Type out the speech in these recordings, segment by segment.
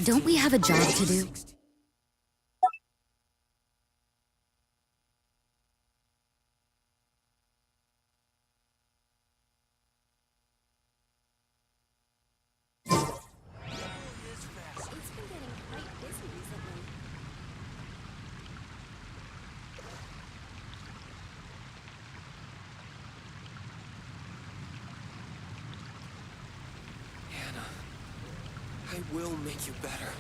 Don't we have a job to do? I will make you better.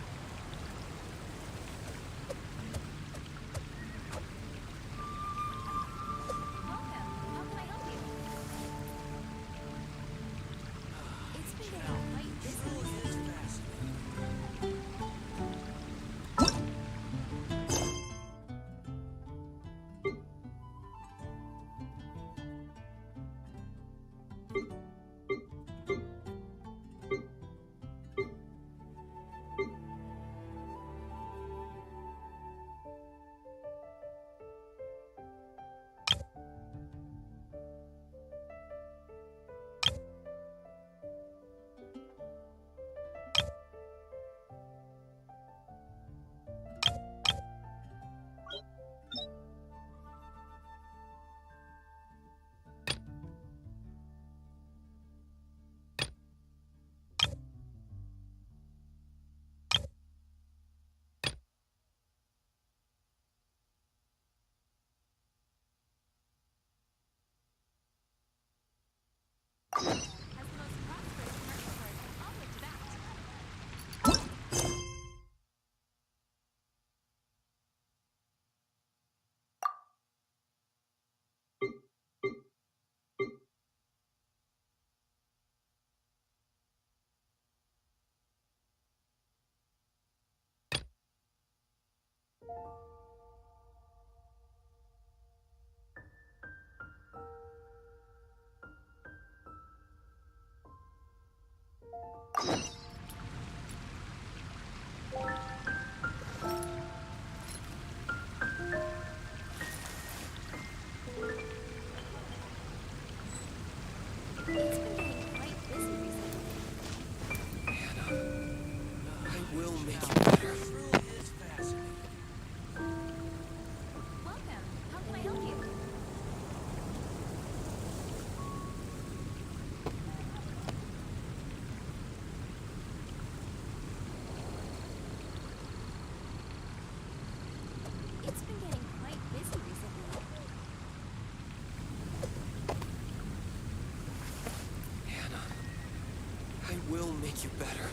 I will make you better.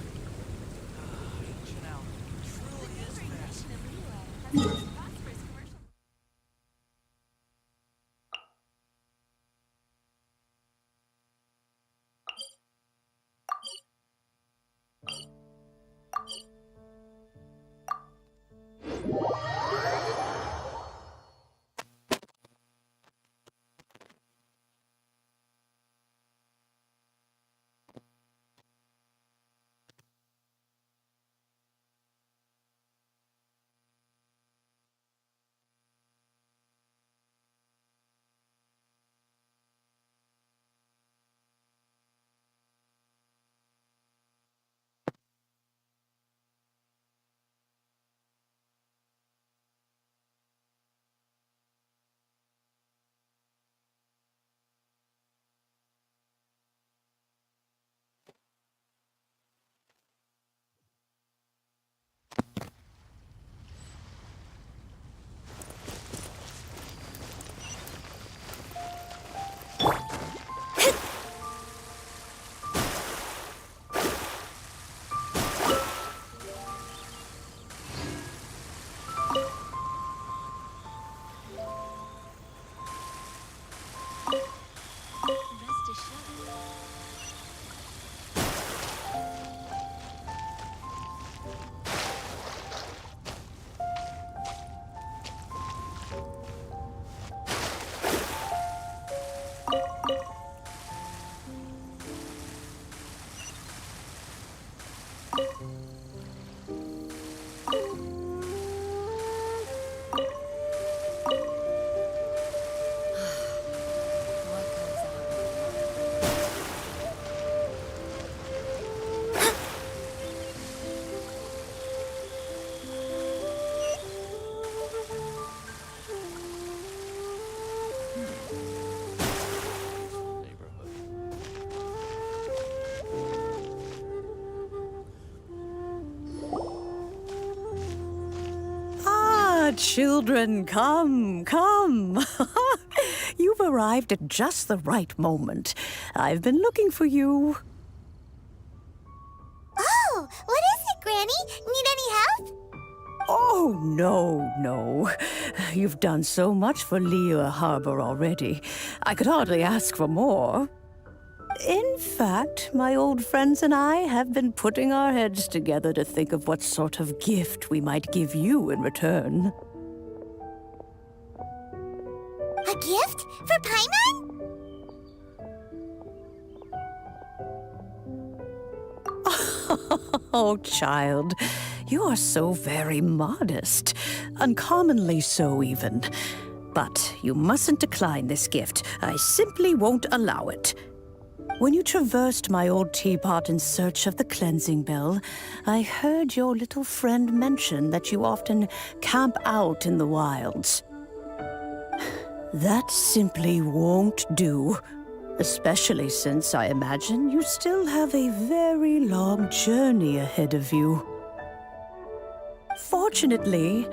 Ah, children, come, come. You've arrived at just the right moment. I've been looking for you. Oh, what is it, Granny? Need any help? Oh, no. You've done so much for Liyue Harbor already. I could hardly ask for more. In fact, my old friends and I have been putting our heads together to think of what sort of gift we might give you in return. A gift? For Paimon? Oh, child, you are so very modest. Uncommonly so, even. But you mustn't decline this gift. I simply won't allow it. When you traversed my old teapot in search of the cleansing bell, I heard your little friend mention that you often camp out in the wilds. That simply won't do. Especially since I imagine you still have a very long journey ahead of you. Fortunately,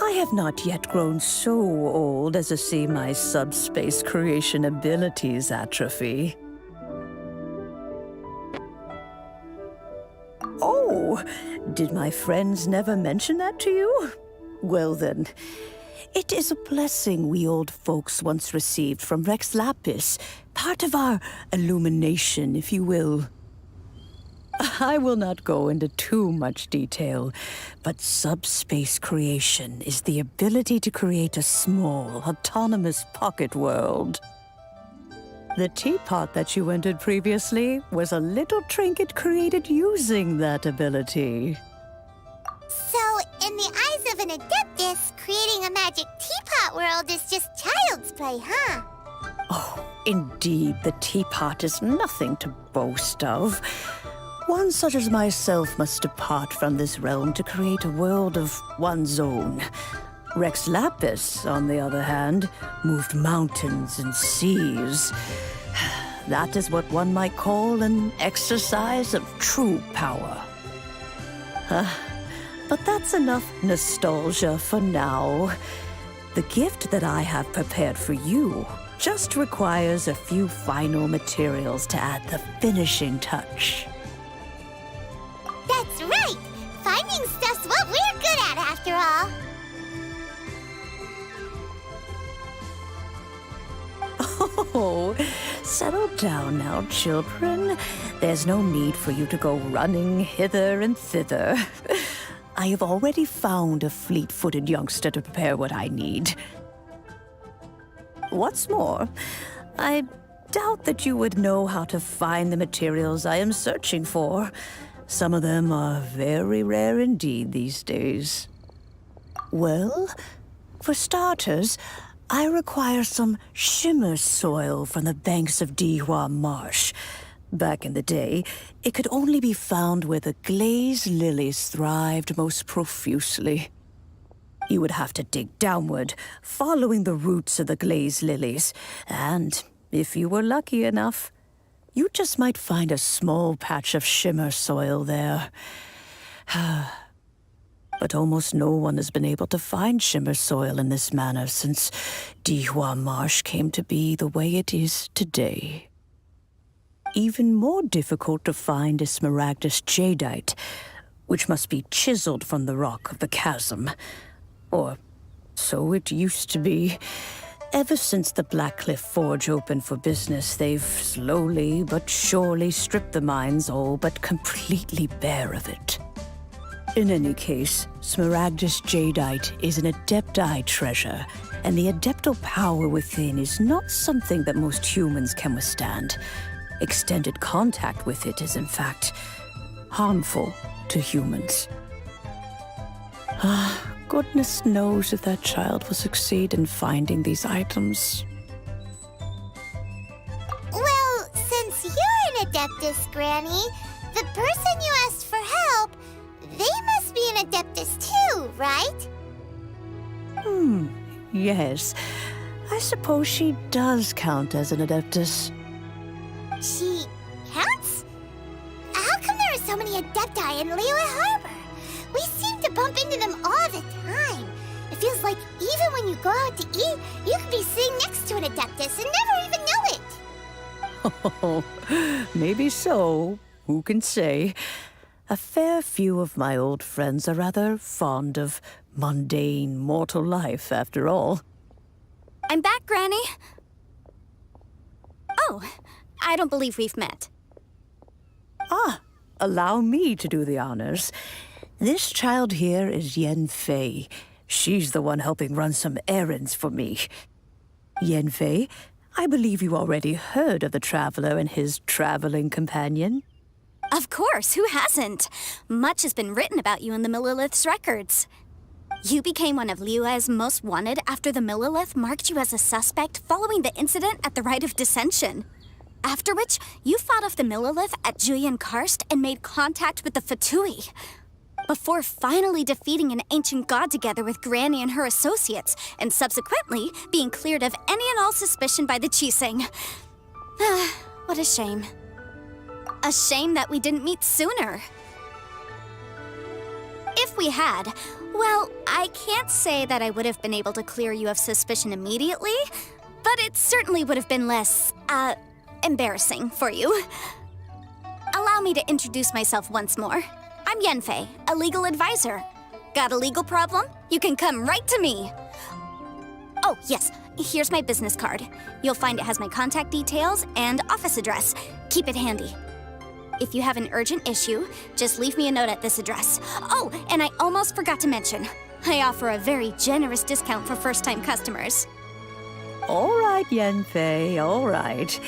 I have not yet grown so old as to see my subspace creation abilities atrophy. Oh, did my friends never mention that to you? Well then, it is a blessing we old folks once received from Rex Lapis, part of our illumination, if you will. I will not go into too much detail, but subspace creation is the ability to create a small, autonomous pocket world. The teapot that you entered previously was a little trinket created using that ability. So, in the eyes of an Adeptus, creating a magic teapot world is just child's play, huh? Oh, indeed, the teapot is nothing to boast of. One such as myself must depart from this realm to create a world of one's own. Rex Lapis, on the other hand, moved mountains and seas. That is what one might call an exercise of true power. But that's enough nostalgia for now. The gift that I have prepared for you just requires a few final materials to add the finishing touch. That's right! Finding stuff's what we're good at, after all. Oh, settle down now, children. There's no need for you to go running hither and thither. I have already found a fleet-footed youngster to prepare what I need. What's more, I doubt that you would know how to find the materials I am searching for. Some of them are very rare indeed these days. Well, for starters, I require some shimmer soil from the banks of Dihua Marsh. Back in the day, it could only be found where the glaze lilies thrived most profusely. You would have to dig downward, following the roots of the glaze lilies, and if you were lucky enough, you just might find a small patch of shimmer soil there. But almost no one has been able to find shimmer soil in this manner since Dihua Marsh came to be the way it is today. Even more difficult to find is smaragdus jadeite, which must be chiseled from the rock of the chasm. Or so it used to be. Ever since the Blackcliff Forge opened for business, they've slowly but surely stripped the mines all but completely bare of it. In any case, smaragdus jadeite is an adepti treasure, and the adeptal power within is not something that most humans can withstand. Extended contact with it is, in fact, harmful to humans. Goodness knows if that child will succeed in finding these items. Well, since you're an Adeptus, Granny, the person you asked for help, they must be an Adeptus too, right? Yes. I suppose she does count as an Adeptus. She counts? How come there are so many Adepti in Liyue Harbor? We seem to bump into them all the time. It feels like even when you go out to eat, you could be sitting next to an Adeptus and never even know it. Oh, maybe so. Who can say? A fair few of my old friends are rather fond of mundane mortal life, after all. I'm back, Granny. Oh, I don't believe we've met. Ah, allow me to do the honors. This child here is Yanfei. She's the one helping run some errands for me. Yanfei, I believe you already heard of the Traveler and his traveling companion. Of course, who hasn't? Much has been written about you in the Millilith's records. You became one of Liyue's most wanted after the Millilith marked you as a suspect following the incident at the Rite of Dissension. After which, you fought off the Millilith at Julian Karst and made contact with the Fatui. Before finally defeating an ancient god together with Granny and her associates, and subsequently being cleared of any and all suspicion by the Chiseng. What a shame. A shame that we didn't meet sooner. If we had, well, I can't say that I would have been able to clear you of suspicion immediately, but it certainly would have been less, embarrassing for you. Allow me to introduce myself once more. I'm Yanfei, a legal advisor. Got a legal problem? You can come right to me. Oh, yes, here's my business card. You'll find it has my contact details and office address. Keep it handy. If you have an urgent issue, just leave me a note at this address. Oh, and I almost forgot to mention, I offer a very generous discount for first-time customers. All right, Yanfei, all right.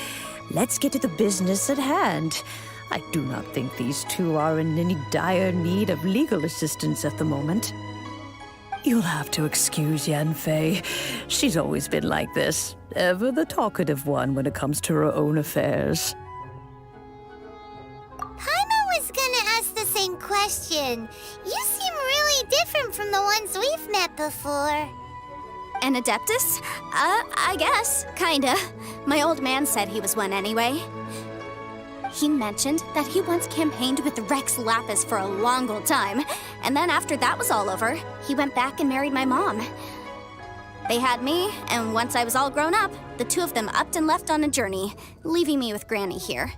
Let's get to the business at hand. I do not think these two are in any dire need of legal assistance at the moment. You'll have to excuse Yanfei. She's always been like this, ever the talkative one when it comes to her own affairs. Paimon was gonna ask the same question. You seem really different from the ones we've met before. An Adeptus? I guess, kinda. My old man said he was one anyway. He mentioned that he once campaigned with Rex Lapis for a long old time, and then after that was all over, he went back and married my mom. They had me, and once I was all grown up, the two of them upped and left on a journey, leaving me with Granny here.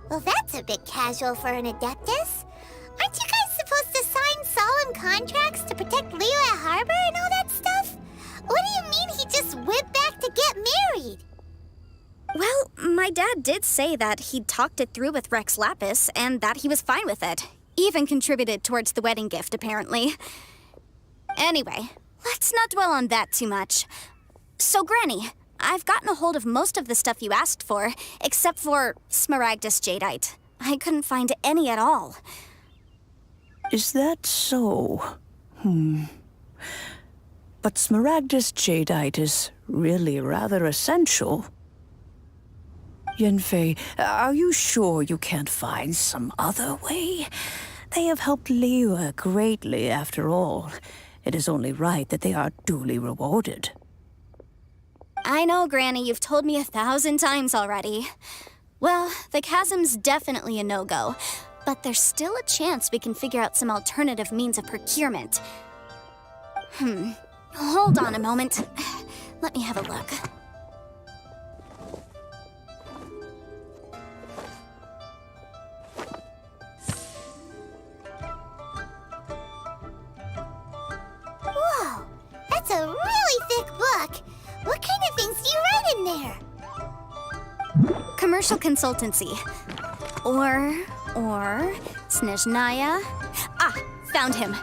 Well, that's a bit casual for an Adeptus. Aren't you guys supposed to sign solemn contracts to protect Liyue Harbor and all that stuff? What do you mean he just went back to get married? Well, my dad did say that he'd talked it through with Rex Lapis and that he was fine with it. Even contributed towards the wedding gift, apparently. Anyway, let's not dwell on that too much. So, Granny, I've gotten a hold of most of the stuff you asked for, except for Smaragdus Jadeite. I couldn't find any at all. Is that so? But Smaragdus Jadeite is really rather essential. Yanfei, are you sure you can't find some other way? They have helped Liyue greatly, after all. It is only right that they are duly rewarded. I know, Granny, you've told me 1,000 times already. Well, the chasm's definitely a no-go, but there's still a chance we can figure out some alternative means of procurement. Hold on a moment. Let me have a look. Whoa, that's a really thick book. What kind of things do you write in there? Commercial consultancy. Or Snezhnaya. Ah, found him.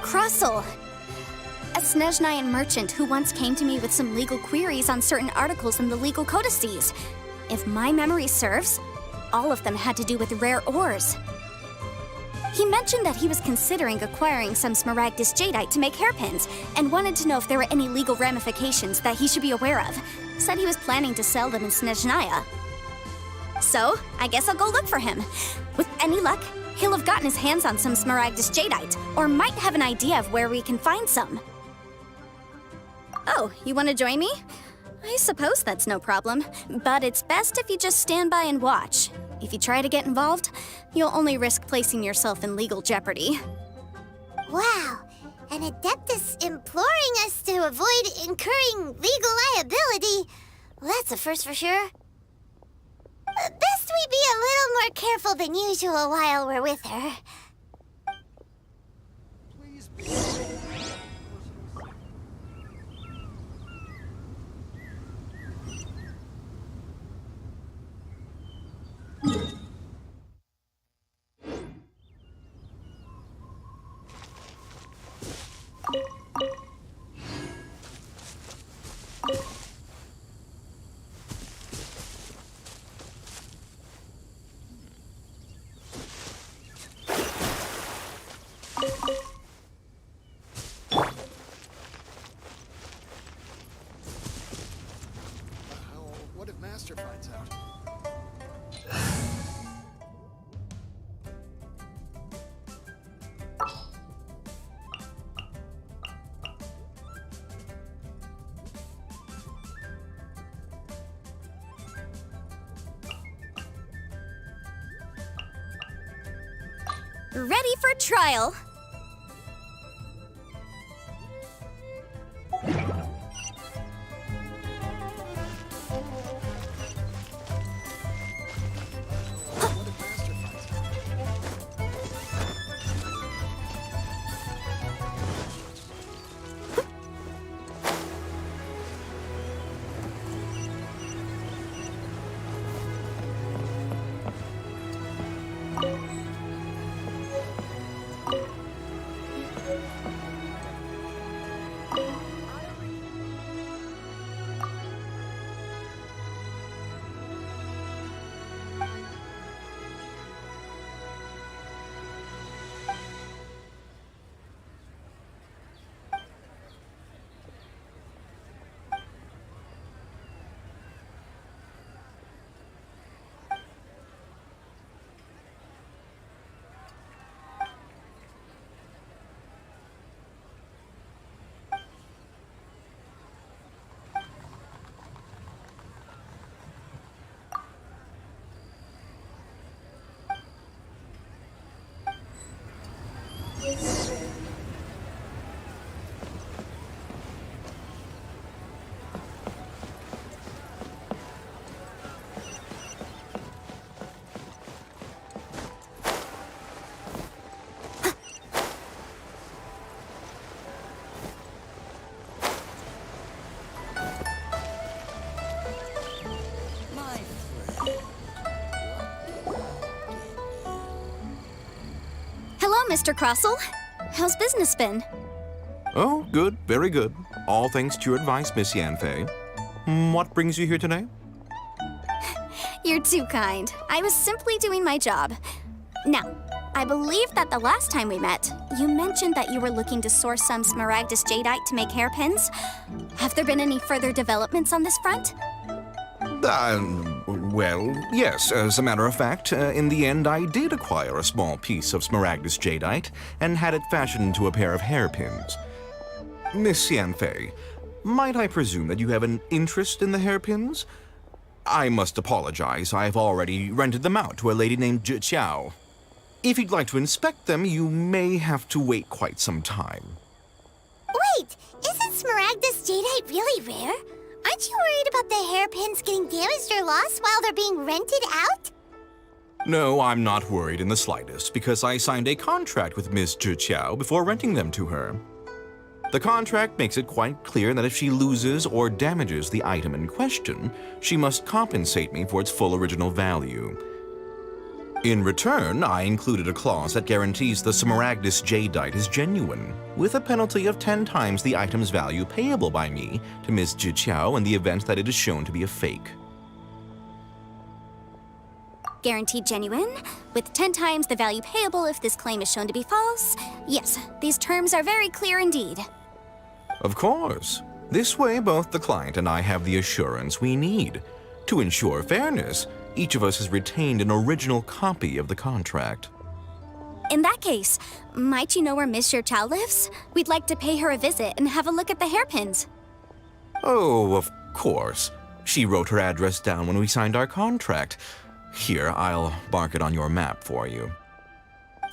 Krusel, a Snezhnayan merchant who once came to me with some legal queries on certain articles in the legal codices. If my memory serves, all of them had to do with rare ores. He mentioned that he was considering acquiring some Smaragdus Jadeite to make hairpins, and wanted to know if there were any legal ramifications that he should be aware of. Said he was planning to sell them in Snezhnaya. So, I guess I'll go look for him. With any luck, He'll have gotten his hands on some Smaragdus Jadeite, or might have an idea of where we can find some. Oh, you want to join me? I suppose that's no problem, but it's best if you just stand by and watch. If you try to get involved, you'll only risk placing yourself in legal jeopardy. Wow, an Adeptus imploring us to avoid incurring legal liability. Well, that's a first for sure. Best we be a little more careful than usual while we're with her. Please be. What if Master finds out? Ready for trial. What if Master finds out? Mr. Crossell. How's business been? Oh, good, very good. All thanks to your advice, Miss Yanfei. What brings you here today? You're too kind. I was simply doing my job. Now, I believe that the last time we met, you mentioned that you were looking to source some Smaragdus Jadeite to make hairpins. Have there been any further developments on this front? Well, yes. As a matter of fact, in the end, I did acquire a small piece of Smaragdus Jadeite and had it fashioned into a pair of hairpins. Miss Yanfei, might I presume that you have an interest in the hairpins? I must apologize. I've already rented them out to a lady named Zhiqiao. If you'd like to inspect them, you may have to wait quite some time. Wait, isn't Smaragdus Jadeite really rare? Aren't you worried about the hairpins getting damaged or lost while they're being rented out? No, I'm not worried in the slightest, because I signed a contract with Miss Zhiqiao before renting them to her. The contract makes it quite clear that if she loses or damages the item in question, she must compensate me for its full original value. In return, I included a clause that guarantees the Smaragdus Jadeite is genuine, with a penalty of 10 times the item's value payable by me to Miss Zhiqiao in the event that it is shown to be a fake. Guaranteed genuine, with 10 times the value payable if this claim is shown to be false. Yes, these terms are very clear indeed. Of course. This way, both the client and I have the assurance we need. To ensure fairness, each of us has retained an original copy of the contract. In that case, might you know where Miss Chow lives? We'd like to pay her a visit and have a look at the hairpins. Oh, of course. She wrote her address down when we signed our contract. Here, I'll mark it on your map for you.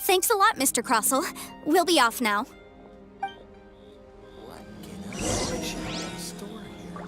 Thanks a lot, Mr. Crossell. We'll be off now. What can I share in the store here?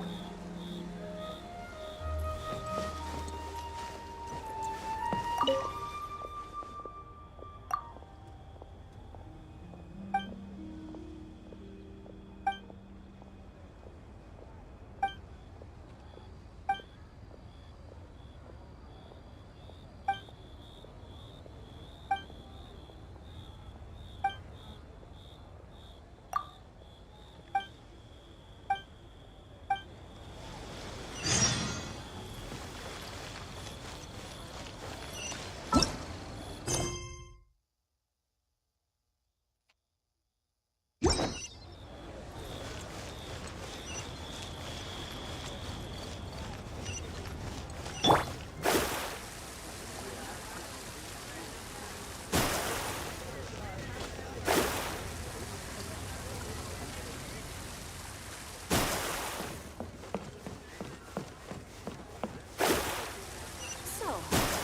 So,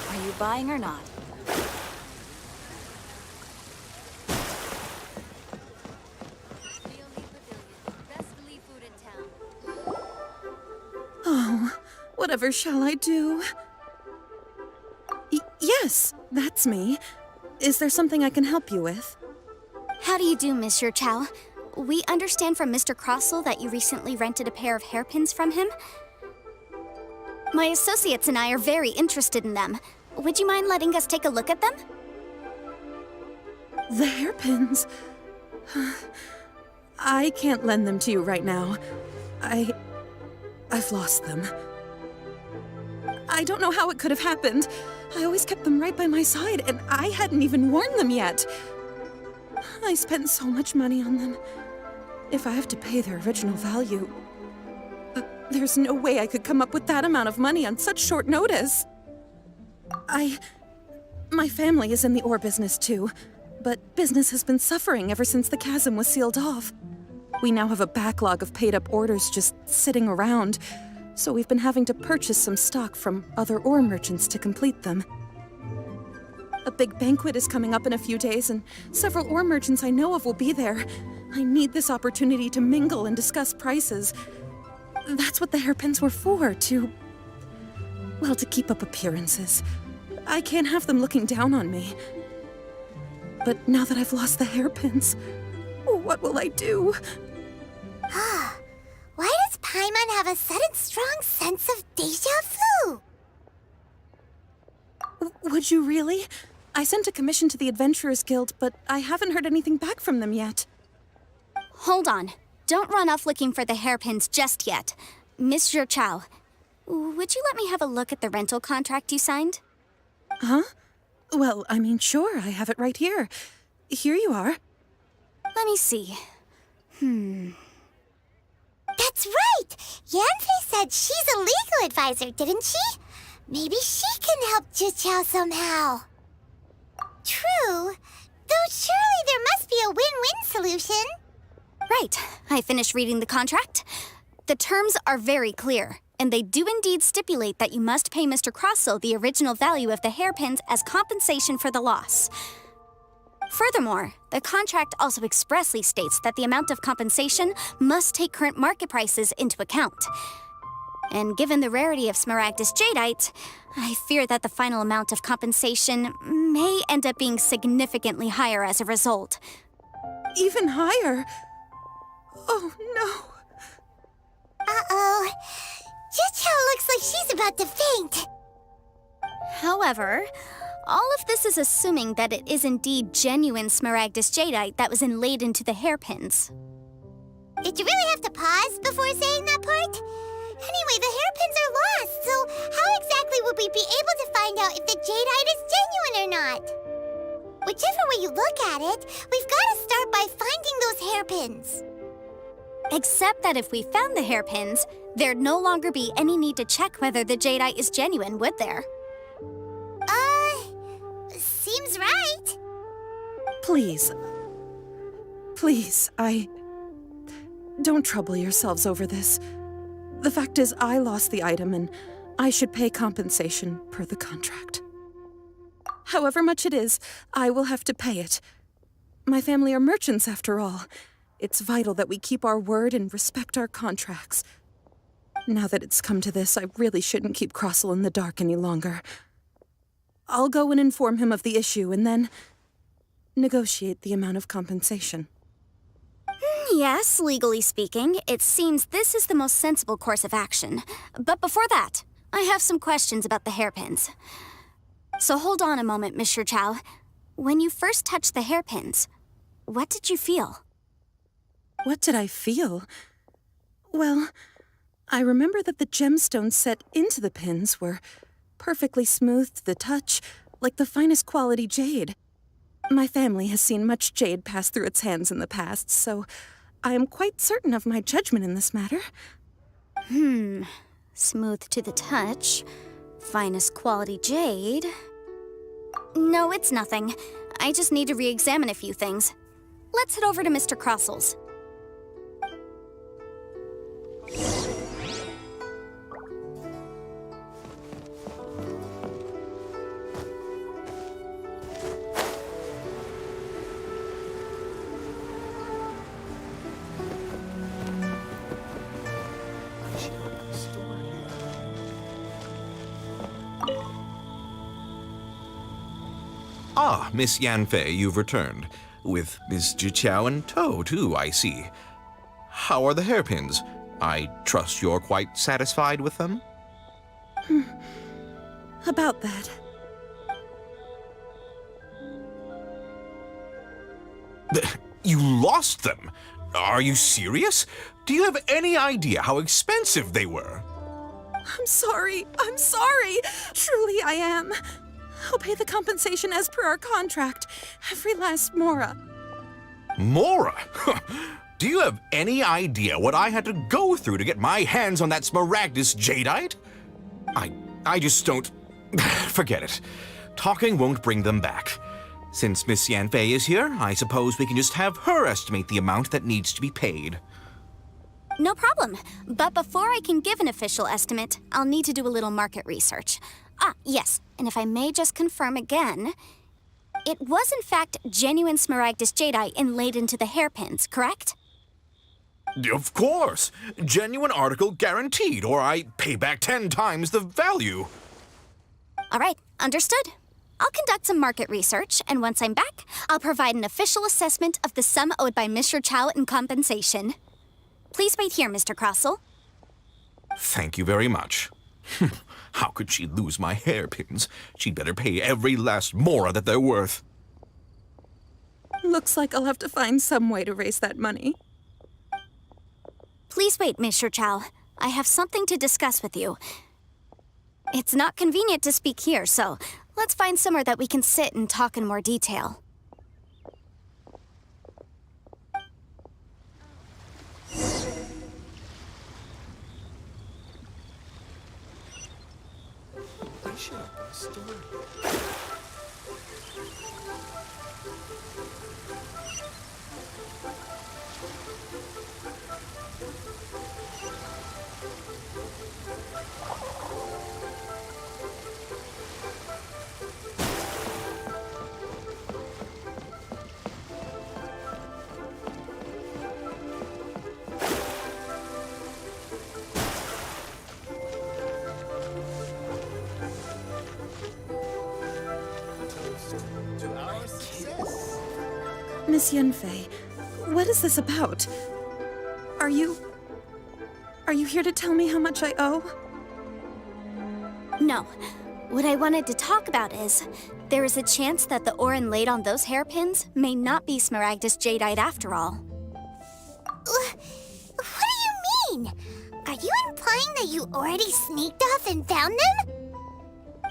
are you buying or not? Oh, whatever shall I do? Yes, that's me. Is there something I can help you with? How do you do, Miss Chow? We understand from Mr. Crossell that you recently rented a pair of hairpins from him. My associates and I are very interested in them. Would you mind letting us take a look at them? The hairpins. I can't lend them to you right now. I've lost them. I don't know how it could have happened. I always kept them right by my side, and I hadn't even worn them yet. I spent so much money on them. If I have to pay their original value, there's no way I could come up with that amount of money on such short notice. My family is in the ore business too, but business has been suffering ever since the chasm was sealed off. We now have a backlog of paid-up orders just sitting around, so we've been having to purchase some stock from other ore merchants to complete them. A big banquet is coming up in a few days, and several ore merchants I know of will be there. I need this opportunity to mingle and discuss prices. That's what the hairpins were for, to keep up appearances. I can't have them looking down on me. But now that I've lost the hairpins, what will I do? Why does Paimon have a sudden strong sense of déjà vu? Would you really? I sent a commission to the Adventurers Guild, but I haven't heard anything back from them yet. Hold on. Don't run off looking for the hairpins just yet. Miss Chow, would you let me have a look at the rental contract you signed? Huh? Well, I mean, sure, I have it right here. Here you are. Let me see. That's right! Yanfei said she's a legal advisor, didn't she? Maybe she can help Chow somehow. True. Though surely there must be a win-win solution. Right. I finished reading the contract. The terms are very clear, and they do indeed stipulate that you must pay Mr. Crossell the original value of the hairpins as compensation for the loss. Furthermore, the contract also expressly states that the amount of compensation must take current market prices into account. And given the rarity of Smaragdus Jadeite, I fear that the final amount of compensation may end up being significantly higher as a result. Even higher? Oh, no. Uh-oh. Chow looks like she's about to faint. However, all of this is assuming that it is indeed genuine Smaragdus Jadeite that was inlaid into the hairpins. Did you really have to pause before saying that part? Anyway, the hairpins are lost, so how exactly would we be able to find out if the Jadeite is genuine or not? Whichever way you look at it, we've got to start by finding those hairpins. Except that if we found the hairpins, there'd no longer be any need to check whether the Jadeite is genuine, would there? Seems right. Please. Don't trouble yourselves over this. The fact is, I lost the item and I should pay compensation per the contract. However much it is, I will have to pay it. My family are merchants, after all. It's vital that we keep our word and respect our contracts. Now that it's come to this, I really shouldn't keep Crossell in the dark any longer. I'll go and inform him of the issue and then negotiate the amount of compensation. Yes, legally speaking, it seems this is the most sensible course of action. But before that, I have some questions about the hairpins. So hold on a moment, Mr. Chow. When you first touched the hairpins, what did you feel? What did I feel? Well, I remember that the gemstones set into the pins were perfectly smooth to the touch, like the finest quality jade. My family has seen much jade pass through its hands in the past, so I am quite certain of my judgment in this matter. Smooth to the touch. Finest quality jade. No, it's nothing. I just need to re-examine a few things. Let's head over to Mr. Crossell's. I should open a store here. Ah, Miss Yanfei, you've returned. With Miss Jiqiao in tow, too, I see. How are the hairpins? I trust you're quite satisfied with them? About that. You lost them? Are you serious? Do you have any idea how expensive they were? I'm sorry. Truly I am. I'll pay the compensation as per our contract. Every last mora. Mora? Do you have any idea what I had to go through to get my hands on that Smaragdus jadeite? I just don't... Forget it. Talking won't bring them back. Since Miss Yanfei is here, I suppose we can just have her estimate the amount that needs to be paid. No problem. But before I can give an official estimate, I'll need to do a little market research. Ah, yes, and if I may just confirm again, it was in fact genuine Smaragdus jadeite inlaid into the hairpins, correct? Of course! Genuine article guaranteed, or I pay back 10 times the value. All right, understood. I'll conduct some market research, and once I'm back, I'll provide an official assessment of the sum owed by Mr. Chow in compensation. Please wait here, Mr. Crossell. Thank you very much. How could she lose my hairpins? She'd better pay every last mora that they're worth. Looks like I'll have to find some way to raise that money. Please wait, Mr. Chow. I have something to discuss with you. It's not convenient to speak here, so let's find somewhere that we can sit and talk in more detail. I should open a store here. Miss Yanfei, what is this about? Are you here to tell me how much I owe? No. What I wanted to talk about is, there is a chance that the ore inlaid on those hairpins may not be Smaragdus jadeite after all. What do you mean? Are you implying that you already sneaked off and found them?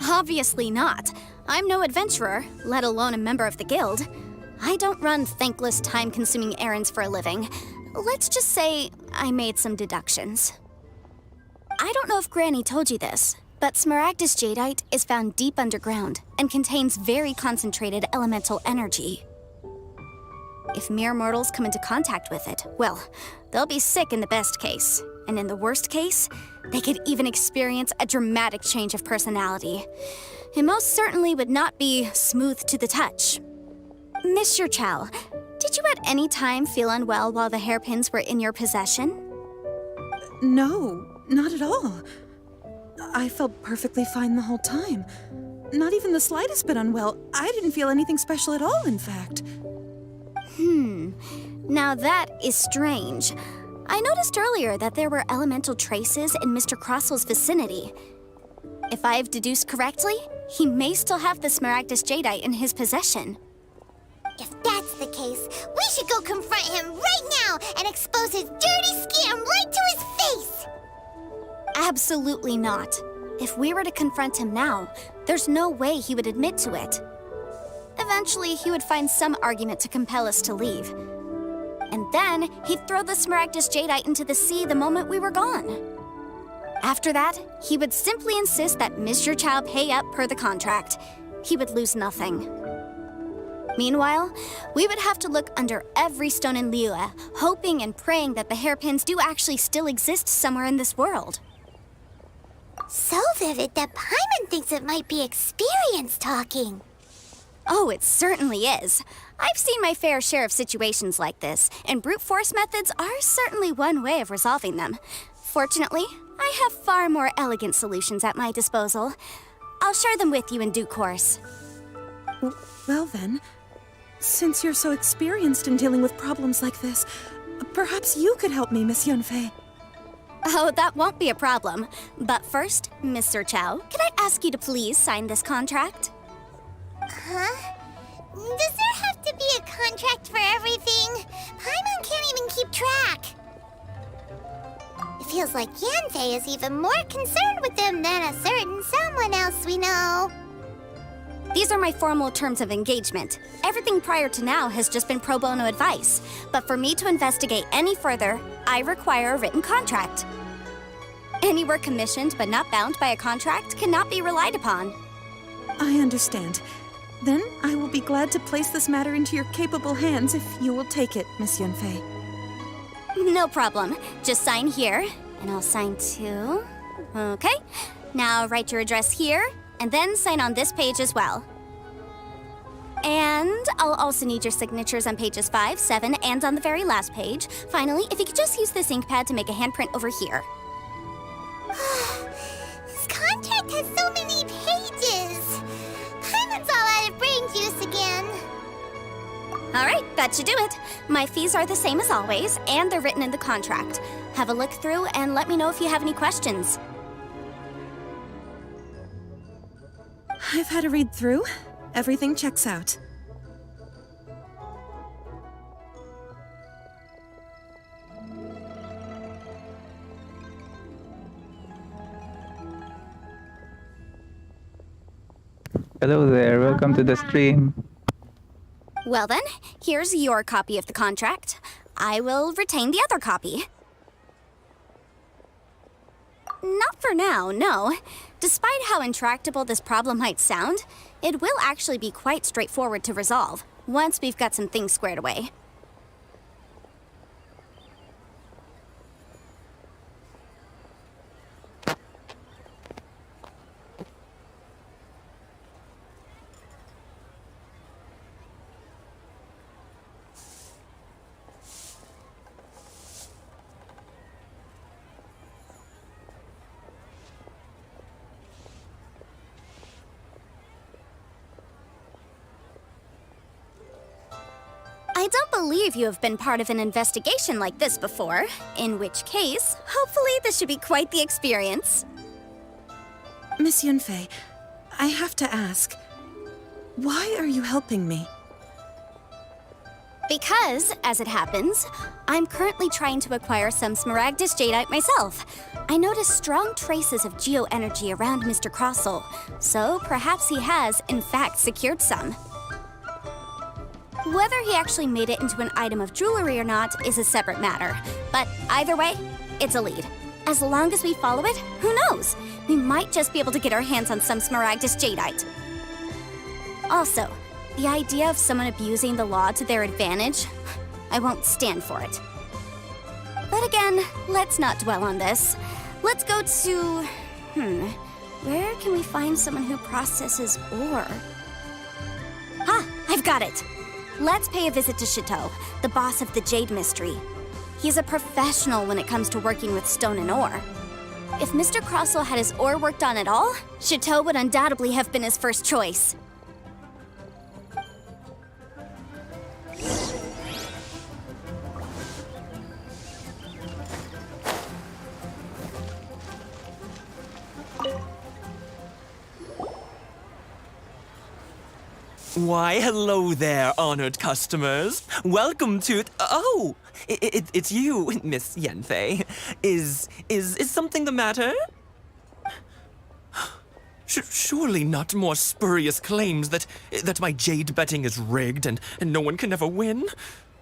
Obviously not. I'm no adventurer, let alone a member of the guild. I don't run thankless, time-consuming errands for a living. Let's just say I made some deductions. I don't know if Granny told you this, but Smaragdus jadeite is found deep underground and contains very concentrated elemental energy. If mere mortals come into contact with it, well, they'll be sick in the best case. And in the worst case, they could even experience a dramatic change of personality. It most certainly would not be smooth to the touch. Mr. Chow, did you at any time feel unwell while the hairpins were in your possession? No, not at all. I felt perfectly fine the whole time. Not even the slightest bit unwell. I didn't feel anything special at all, in fact. Now that is strange. I noticed earlier that there were elemental traces in Mr. Crossel's vicinity. If I've deduced correctly, he may still have the Smaragdus Jadeite in his possession. If that's the case, we should go confront him right now and expose his dirty scam right to his face! Absolutely not. If we were to confront him now, there's no way he would admit to it. Eventually, he would find some argument to compel us to leave. And then, he'd throw the Smaragdus Jadeite into the sea the moment we were gone. After that, he would simply insist that Mr. Chow pay up per the contract. He would lose nothing. Meanwhile, we would have to look under every stone in Liyue, hoping and praying that the hairpins do actually still exist somewhere in this world. So vivid that Paimon thinks it might be experience talking. Oh, it certainly is. I've seen my fair share of situations like this, and brute force methods are certainly one way of resolving them. Fortunately, I have far more elegant solutions at my disposal. I'll share them with you in due course. Well then, since you're so experienced in dealing with problems like this, perhaps you could help me, Miss Yanfei. Oh, that won't be a problem. But first, Mr. Chow, could I ask you to please sign this contract? Huh? Does there have to be a contract for everything? Paimon can't even keep track. It feels like Yanfei is even more concerned with them than a certain someone else we know. These are my formal terms of engagement. Everything prior to now has just been pro bono advice. But for me to investigate any further, I require a written contract. Any work commissioned but not bound by a contract cannot be relied upon. I understand. Then I will be glad to place this matter into your capable hands if you will take it, Miss Yanfei. No problem. Just sign here, and I'll sign too. Okay. Now write your address here, and then sign on this page as well. And I'll also need your signatures on pages 5, 7, and on the very last page. Finally, if you could just use this ink pad to make a handprint over here. This contract has so many pages. Paimon's all out of brain juice again. All right, that should do it. My fees are the same as always, and they're written in the contract. Have a look through and let me know if you have any questions. I've had a read through. Everything checks out. Hello there, welcome to the stream. Well then, here's your copy of the contract. I will retain the other copy. Not for now, no. Despite how intractable this problem might sound, it will actually be quite straightforward to resolve, once we've got some things squared away. I don't believe you have been part of an investigation like this before, in which case, hopefully this should be quite the experience. Miss Yanfei, I have to ask, why are you helping me? Because, as it happens, I'm currently trying to acquire some Smaragdus Jadeite myself. I noticed strong traces of geo-energy around Mr. Crossel, so perhaps he has, in fact, secured some. Whether he actually made it into an item of jewelry or not is a separate matter, but either way, it's a lead. As long as we follow it, who knows? We might just be able to get our hands on some Smaragdus Jadeite. Also, The idea of someone abusing the law to their advantage, I won't stand for it. But again, let's not dwell on this. Let's go to... where can we find someone who processes ore? Ah, I've got it! Let's pay a visit to Chateau, the boss of the Jade Mystery. He's a professional when it comes to working with stone and ore. If Mr. Crossell had his ore worked on at all, Chateau would undoubtedly have been his first choice. Why, hello there, honored customers. Welcome to... Oh! It's you, Miss Yanfei. Is something the matter? Surely not more spurious claims that my jade betting is rigged and no one can ever win?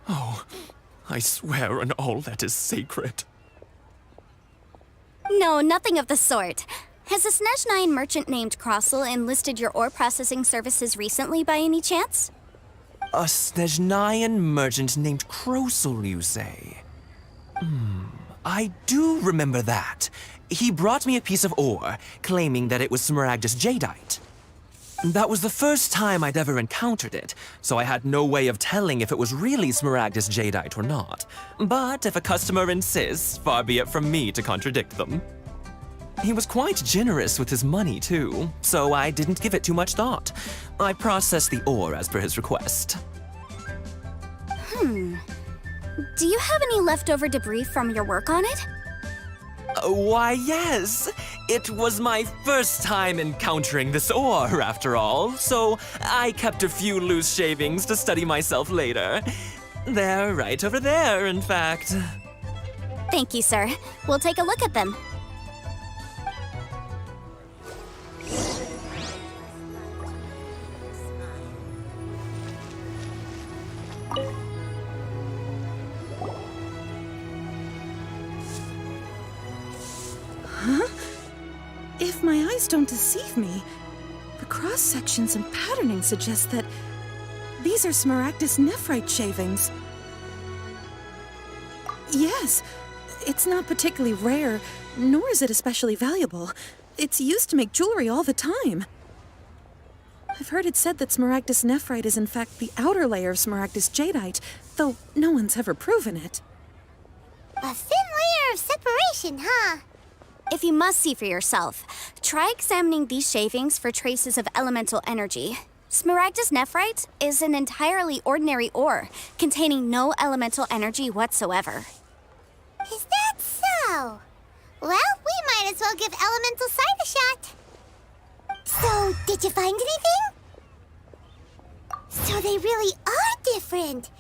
Oh, I swear on all that is sacred. No, nothing of the sort. Has a Snezhnyan merchant named Crossell enlisted your ore processing services recently by any chance? A Snezhnyan merchant named Crossell, you say? I do remember that. He brought me a piece of ore, claiming that it was Smaragdus jadeite. That was the first time I'd ever encountered it, so I had no way of telling if it was really Smaragdus jadeite or not. But if a customer insists, far be it from me to contradict them. He was quite generous with his money, too, so I didn't give it too much thought. I processed the ore as per his request. Do you have any leftover debris from your work on it? Why, yes. It was my first time encountering this ore, after all, so I kept a few loose shavings to study myself later. They're right over there, in fact. Thank you, sir. We'll take a look at them. If my eyes don't deceive me, the cross-sections and patterning suggest that these are Smaragdus nephrite shavings. Yes, it's not particularly rare, nor is it especially valuable. It's used to make jewelry all the time. I've heard it said that Smaragdus nephrite is in fact the outer layer of Smaragdus jadeite, though no one's ever proven it. A thin layer of separation, huh? If you must see for yourself, try examining these shavings for traces of elemental energy. Smaragdus nephrite is an entirely ordinary ore, containing no elemental energy whatsoever. Is that so? Well, we might as well give elemental sight a shot. So, did you find anything? So they really are different.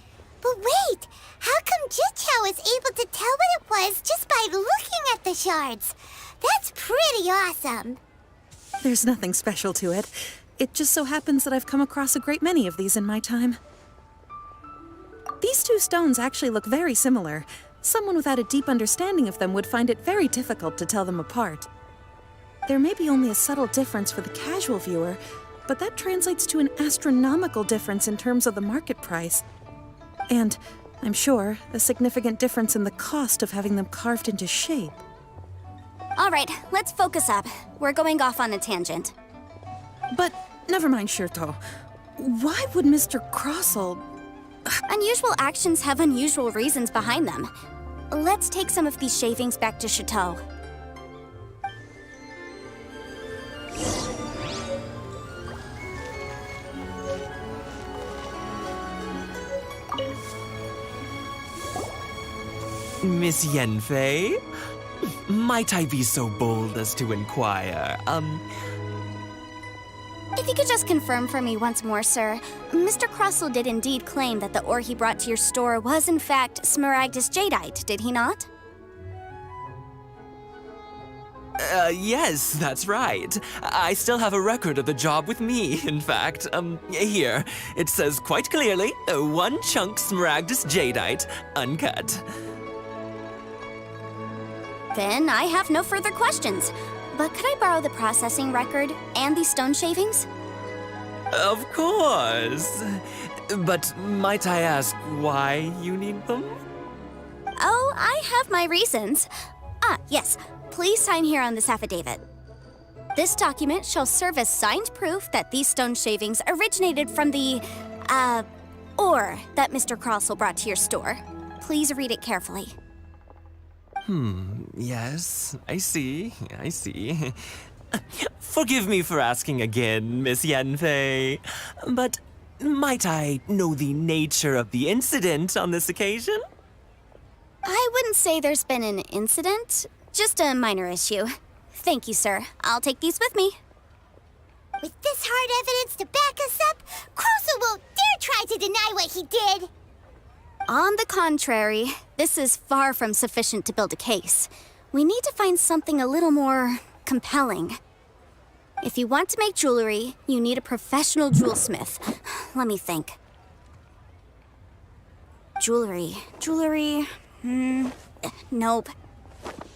But wait, how come Jichao is able to tell what it was just by looking at the shards? That's pretty awesome. There's nothing special to it. It just so happens that I've come across a great many of these in my time. These two stones actually look very similar. Someone without a deep understanding of them would find it very difficult to tell them apart. There may be only a subtle difference for the casual viewer, but that translates to an astronomical difference in terms of the market price. And, I'm sure, a significant difference in the cost of having them carved into shape. All right, let's focus up. We're going off on a tangent. But, never mind, Shirto. Why would Mr. Crossell... Unusual actions have unusual reasons behind them. Let's take some of these shavings back to Chateau. Miss Yanfei? Might I be so bold as to inquire, If you could just confirm for me once more, sir. Mr. Crossell did indeed claim that the ore he brought to your store was in fact Smaragdus jadeite, did he not? Yes, that's right. I still have a record of the job with me, in fact. Here. It says quite clearly, 1 chunk Smaragdus jadeite, uncut. Then I have no further questions. But could I borrow the processing record and these stone shavings? Of course. But might I ask why you need them? Oh, I have my reasons. Yes. Please sign here on this affidavit. This document shall serve as signed proof that these stone shavings originated from the, ore that Mr. Crossell brought to your store. Please read it carefully. Yes, I see. Forgive me for asking again, Miss Yanfei, but might I know the nature of the incident on this occasion? I wouldn't say there's been an incident, just a minor issue. Thank you, sir. I'll take these with me. With this hard evidence to back us up, Crossell won't dare try to deny what he did. On the contrary, this is far from sufficient to build a case. We need to find something a little more compelling. If you want to make jewelry, you need a professional jewelsmith. Let me think. Jewelry. Nope.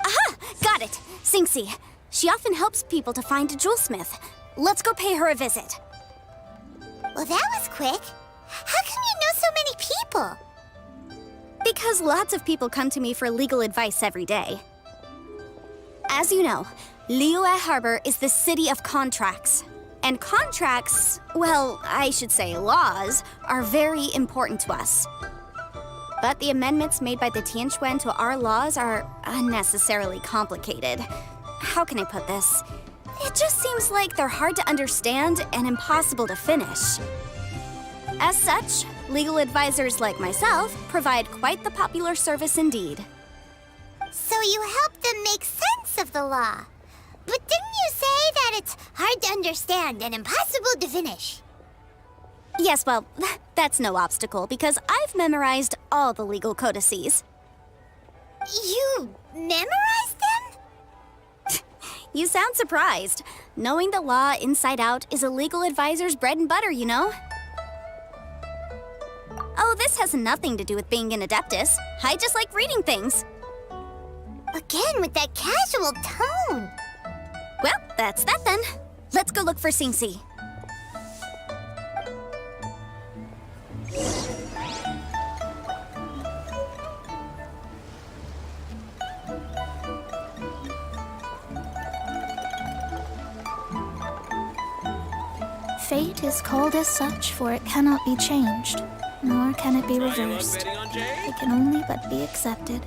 Aha! Got it! Singxi. She often helps people to find a jewelsmith. Let's go pay her a visit. Well, that was quick. How come you know so many people? Because lots of people come to me for legal advice every day. As you know, Liyue Harbor is the city of contracts. And contracts, well, I should say laws, are very important to us. But the amendments made by the Tianquan to our laws are unnecessarily complicated. How can I put this? It just seems like they're hard to understand and impossible to finish. As such, legal advisors like myself provide quite the popular service indeed. So you help them make sense of the law. But didn't you say that it's hard to understand and impossible to finish? Yes, well, that's no obstacle because I've memorized all the legal codices. You memorized them? You sound surprised. Knowing the law inside out is a legal advisor's bread and butter, you know? Oh, this has nothing to do with being an adeptus. I just like reading things. Again, with that casual tone. Well, that's that then. Let's go look for Singxi. Fate is called as such, for it cannot be changed, nor can it be reversed. It can only but be accepted.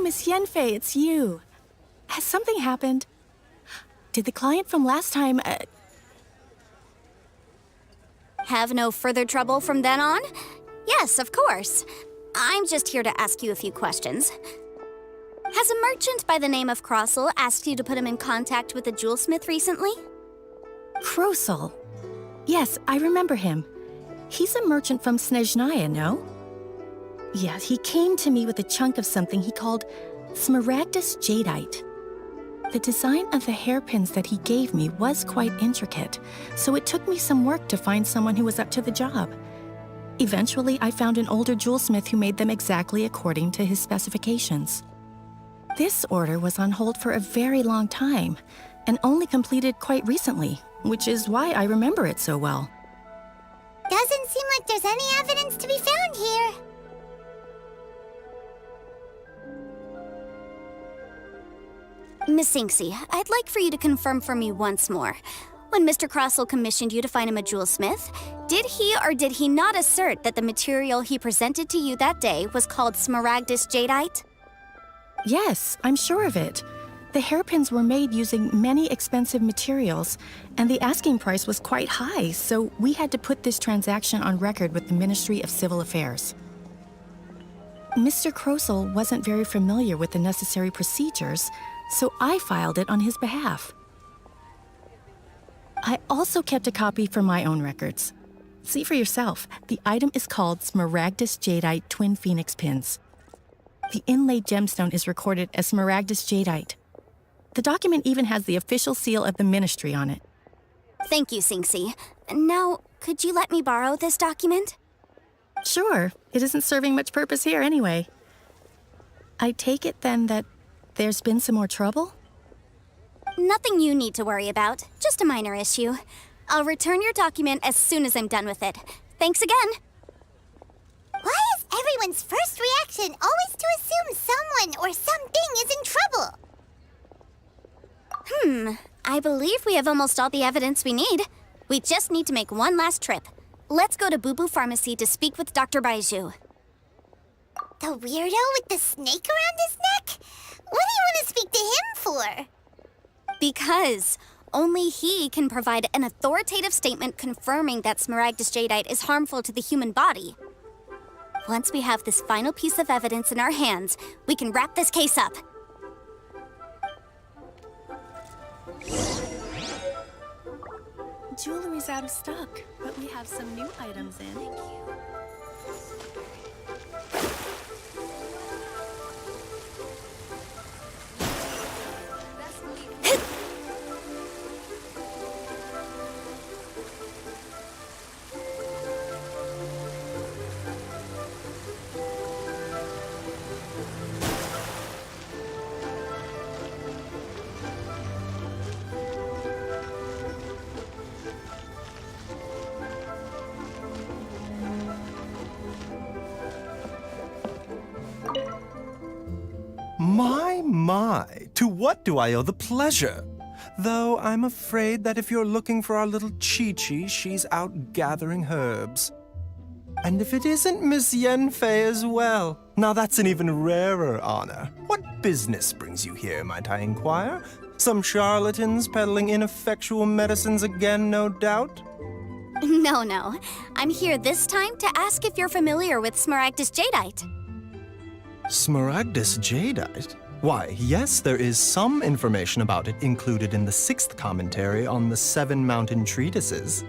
Miss Yanfei, it's you. Has something happened? Did the client from last time, Have no further trouble from then on? Yes, of course. I'm just here to ask you a few questions. Has a merchant by the name of Crossel asked you to put him in contact with a jewelsmith recently? Krosel? Yes, I remember him. He's a merchant from Snezhnaya, no? Yeah, he came to me with a chunk of something he called Smaragdus Jadeite. The design of the hairpins that he gave me was quite intricate, so it took me some work to find someone who was up to the job. Eventually, I found an older jewelsmith who made them exactly according to his specifications. This order was on hold for a very long time, and only completed quite recently, which is why I remember it so well. Doesn't seem like there's any evidence to be found here. Miss Inksy, I'd like for you to confirm for me once more. When Mr. Crossel commissioned you to find him a jewelsmith, did he or did he not assert that the material he presented to you that day was called Smaragdus Jadeite? Yes, I'm sure of it. The hairpins were made using many expensive materials, and the asking price was quite high, so we had to put this transaction on record with the Ministry of Civil Affairs. Mr. Krosel wasn't very familiar with the necessary procedures, so I filed it on his behalf. I also kept a copy for my own records. See for yourself, the item is called Smaragdus Jadeite Twin Phoenix Pins. The inlaid gemstone is recorded as Smaragdus Jadeite. The document even has the official seal of the ministry on it. Thank you, Sinksy. Now, could you let me borrow this document? Sure, it isn't serving much purpose here anyway. I take it then that there's been some more trouble? Nothing you need to worry about, just a minor issue. I'll return your document as soon as I'm done with it. Thanks again. Why is everyone's first reaction always to assume someone or something is in trouble? I believe we have almost all the evidence we need. We just need to make one last trip. Let's go to Boo Boo Pharmacy to speak with Dr. Baiju. The weirdo with the snake around his neck? What do you want to speak to him for? Because only he can provide an authoritative statement confirming that Smaragdus Jadeite is harmful to the human body. Once we have this final piece of evidence in our hands, we can wrap this case up. Jewelry's out of stock, but we have some new items in. Thank you. My, to what do I owe the pleasure? Though I'm afraid that if you're looking for our little Chi-Chi, she's out gathering herbs. And if it isn't Miss Yanfei as well, now that's an even rarer honor. What business brings you here, might I inquire? Some charlatans peddling ineffectual medicines again, no doubt? No. I'm here this time to ask if you're familiar with Smaragdus Jadeite. Smaragdus Jadeite? Why, yes, there is some information about it included in the 6th commentary on the 7 Mountain Treatises.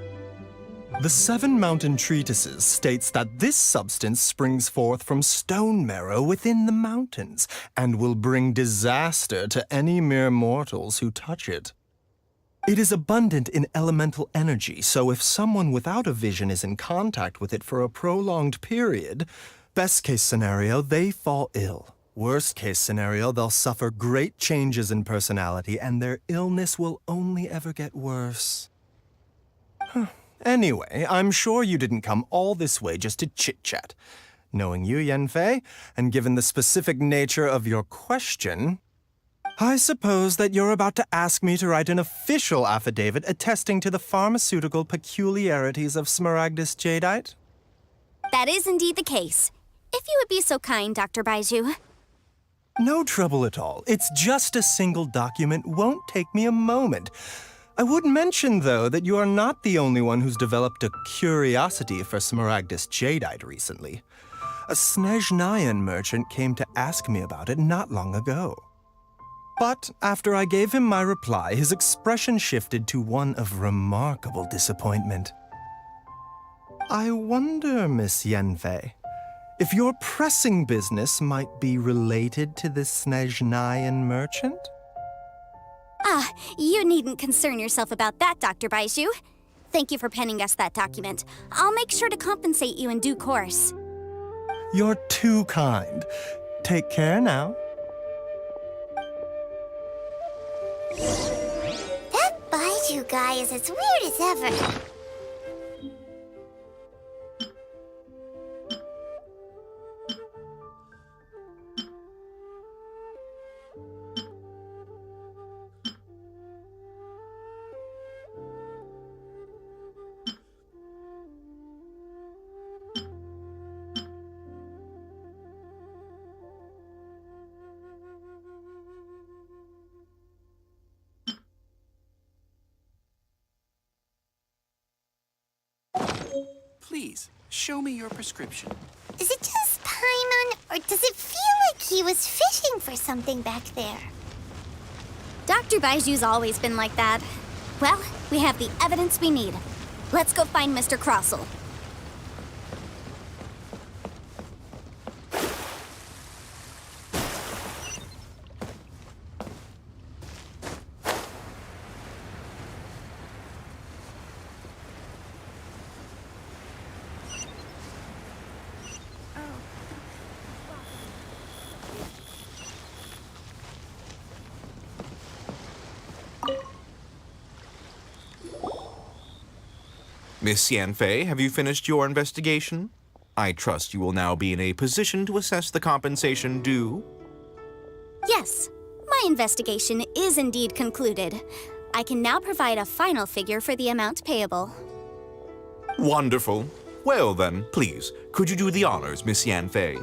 The 7 Mountain Treatises states that this substance springs forth from stone marrow within the mountains and will bring disaster to any mere mortals who touch it. It is abundant in elemental energy, so if someone without a vision is in contact with it for a prolonged period, best case scenario, they fall ill. Worst case scenario, they'll suffer great changes in personality and their illness will only ever get worse. Anyway, I'm sure you didn't come all this way just to chit-chat. Knowing you, Yanfei, and given the specific nature of your question, I suppose that you're about to ask me to write an official affidavit attesting to the pharmaceutical peculiarities of Smaragdus Jadeite? That is indeed the case. If you would be so kind, Dr. Baiju. No trouble at all. It's just a single document. Won't take me a moment. I would mention, though, that you are not the only one who's developed a curiosity for Smaragdus jadeite recently. A Snezhnayan merchant came to ask me about it not long ago. But after I gave him my reply, his expression shifted to one of remarkable disappointment. I wonder, Miss Yanfei, if your pressing business might be related to this Snezhnayan merchant? Ah, you needn't concern yourself about that, Dr. Baizhu. Thank you for penning us that document. I'll make sure to compensate you in due course. You're too kind. Take care now. That Baizhu guy is as weird as ever. Please, show me your prescription. Is it just Paimon, or does it feel like he was fishing for something back there? Dr. Baiju's always been like that. Well, we have the evidence we need. Let's go find Mr. Crossell. Miss Yanfei, have you finished your investigation? I trust you will now be in a position to assess the compensation due. Yes, my investigation is indeed concluded. I can now provide a final figure for the amount payable. Wonderful. Well then, please, could you do the honors, Miss Yanfei?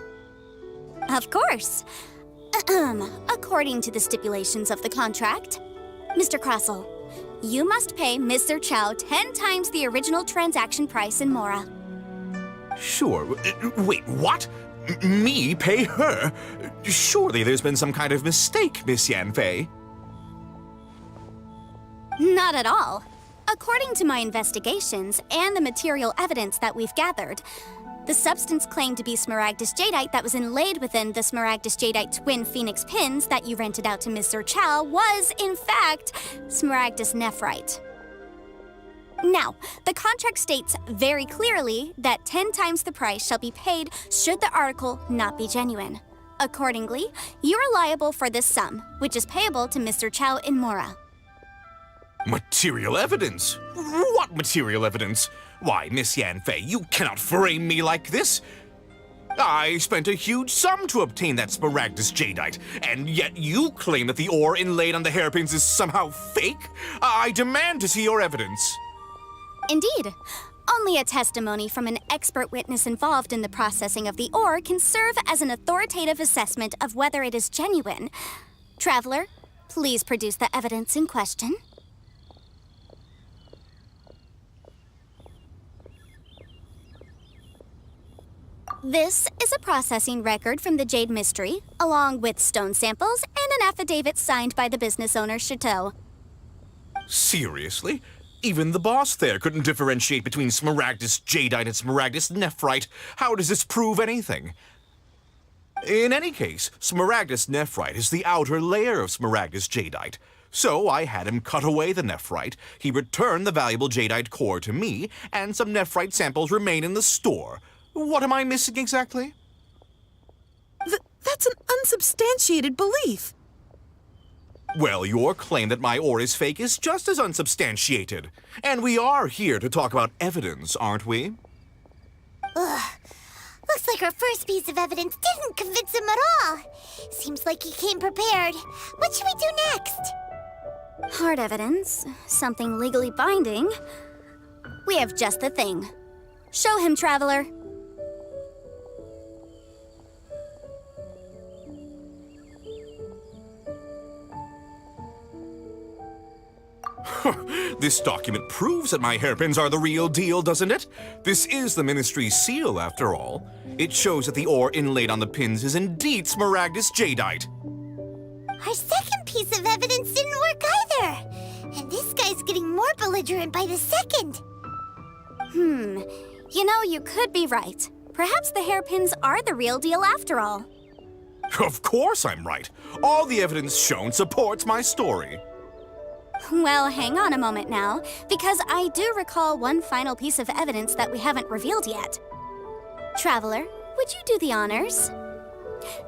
Of course. According to the stipulations of the contract, Mr. Crossell, you must pay Mr. Chow 10 times the original transaction price in Mora. Sure. Wait, what? Me pay her? Surely there's been some kind of mistake, Miss Yanfei. Not at all. According to my investigations and the material evidence that we've gathered, the substance claimed to be Smaragdus jadeite that was inlaid within the Smaragdus jadeite twin phoenix pins that you rented out to Mr. Chow was, in fact, Smaragdus nephrite. Now, the contract states very clearly that 10 times the price shall be paid should the article not be genuine. Accordingly, you are liable for this sum, which is payable to Mr. Chow in Mora. Material evidence? What material evidence? Why, Miss Yanfei, you cannot frame me like this. I spent a huge sum to obtain that Smaragdus jadeite, and yet you claim that the ore inlaid on the hairpins is somehow fake? I demand to see your evidence. Indeed. Only a testimony from an expert witness involved in the processing of the ore can serve as an authoritative assessment of whether it is genuine. Traveler, please produce the evidence in question. This is a processing record from the Jade Mystery, along with stone samples and an affidavit signed by the business owner, Chateau. Seriously? Even the boss there couldn't differentiate between Smaragdus jadeite and Smaragdus nephrite. How does this prove anything? In any case, Smaragdus nephrite is the outer layer of Smaragdus jadeite. So I had him cut away the nephrite, he returned the valuable jadeite core to me, and some nephrite samples remain in the store. What am I missing exactly? That's an unsubstantiated belief. Well, your claim that my ore is fake is just as unsubstantiated. And we are here to talk about evidence, aren't we? Ugh. Looks like our first piece of evidence didn't convince him at all. Seems like he came prepared. What should we do next? Hard evidence, something legally binding. We have just the thing. Show him, Traveler. This document proves that my hairpins are the real deal, doesn't it? This is the Ministry's seal, after all. It shows that the ore inlaid on the pins is indeed Smaragdus jadeite. Our second piece of evidence didn't work either. And this guy's getting more belligerent by the second. You know, you could be right. Perhaps the hairpins are the real deal after all. Of course I'm right. All the evidence shown supports my story. Well, hang on a moment now, because I do recall one final piece of evidence that we haven't revealed yet. Traveler, would you do the honors?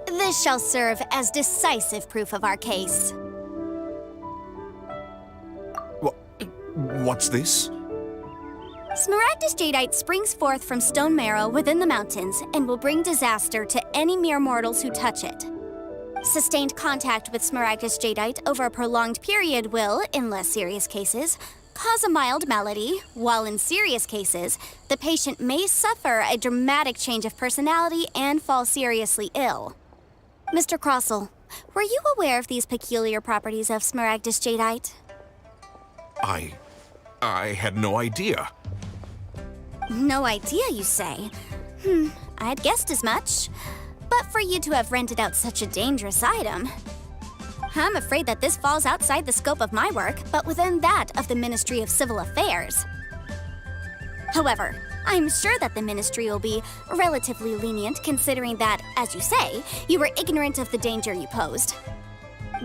This shall serve as decisive proof of our case. What's this? Smaragdus jadeite springs forth from stone marrow within the mountains and will bring disaster to any mere mortals who touch it. Sustained contact with Smaragdus jadeite over a prolonged period will, in less serious cases, cause a mild malady, while in serious cases, the patient may suffer a dramatic change of personality and fall seriously ill. Mr. Crossell, were you aware of these peculiar properties of Smaragdus jadeite? I had no idea. No idea, you say? I'd guessed as much. But for you to have rented out such a dangerous item, I'm afraid that this falls outside the scope of my work, but within that of the Ministry of Civil Affairs. However, I'm sure that the Ministry will be relatively lenient considering that, as you say, you were ignorant of the danger you posed.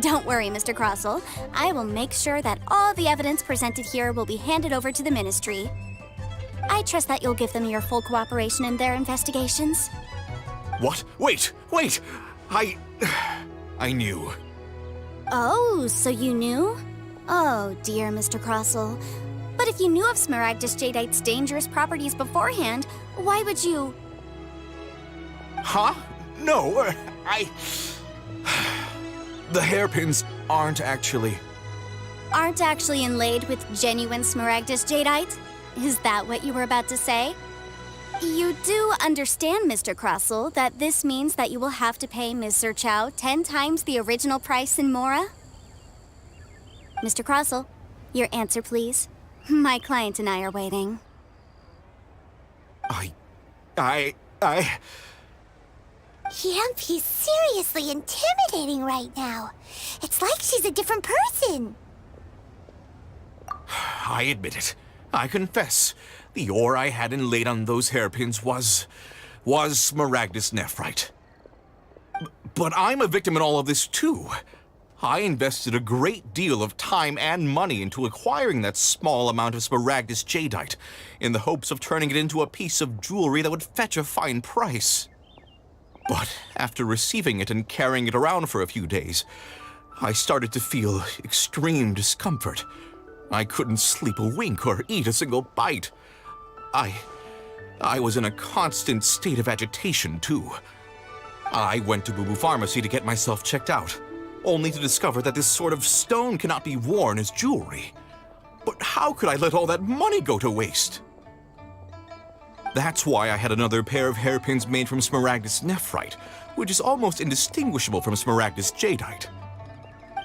Don't worry, Mr. Crossell. I will make sure that all the evidence presented here will be handed over to the Ministry. I trust that you'll give them your full cooperation in their investigations. What? Wait! I knew. Oh, so you knew? Oh, dear Mr. Crossell. But if you knew of Smaragdus jadeite's dangerous properties beforehand, why would you... Huh? No, The hairpins aren't actually inlaid with genuine Smaragdus jadeite? Is that what you were about to say? You do understand, Mr. Crossell, that this means that you will have to pay Ms. Zerchow 10 times the original price in Mora? Mr. Crossell, your answer, please. My client and I are waiting. Yanfei's seriously intimidating right now. It's like she's a different person. I admit it. I confess. The ore I had inlaid on those hairpins was Smaragdus nephrite. But I'm a victim in all of this too. I invested a great deal of time and money into acquiring that small amount of Smaragdus jadeite in the hopes of turning it into a piece of jewelry that would fetch a fine price. But after receiving it and carrying it around for a few days, I started to feel extreme discomfort. I couldn't sleep a wink or eat a single bite. I was in a constant state of agitation, too. I went to Boo Boo Pharmacy to get myself checked out, only to discover that this sort of stone cannot be worn as jewelry. But how could I let all that money go to waste? That's why I had another pair of hairpins made from Smaragdus nephrite, which is almost indistinguishable from Smaragdus jadeite.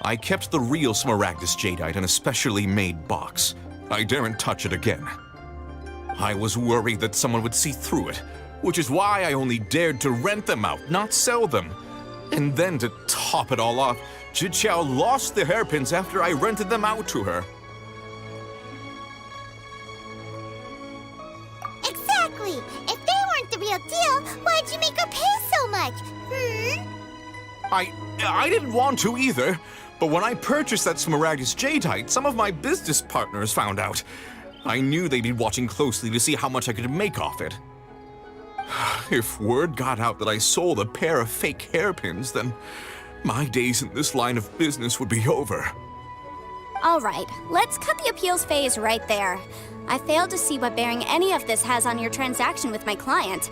I kept the real Smaragdus jadeite in a specially made box. I daren't touch it again. I was worried that someone would see through it, which is why I only dared to rent them out, not sell them. And then to top it all off, Zhiqiao lost the hairpins after I rented them out to her. Exactly! If they weren't the real deal, why'd you make her pay so much? I didn't want to either, but when I purchased that Smaragdus jadeite, some of my business partners found out. I knew they'd be watching closely to see how much I could make off it. If word got out that I sold a pair of fake hairpins, then my days in this line of business would be over. All right, let's cut the appeals phase right there. I failed to see what bearing any of this has on your transaction with my client.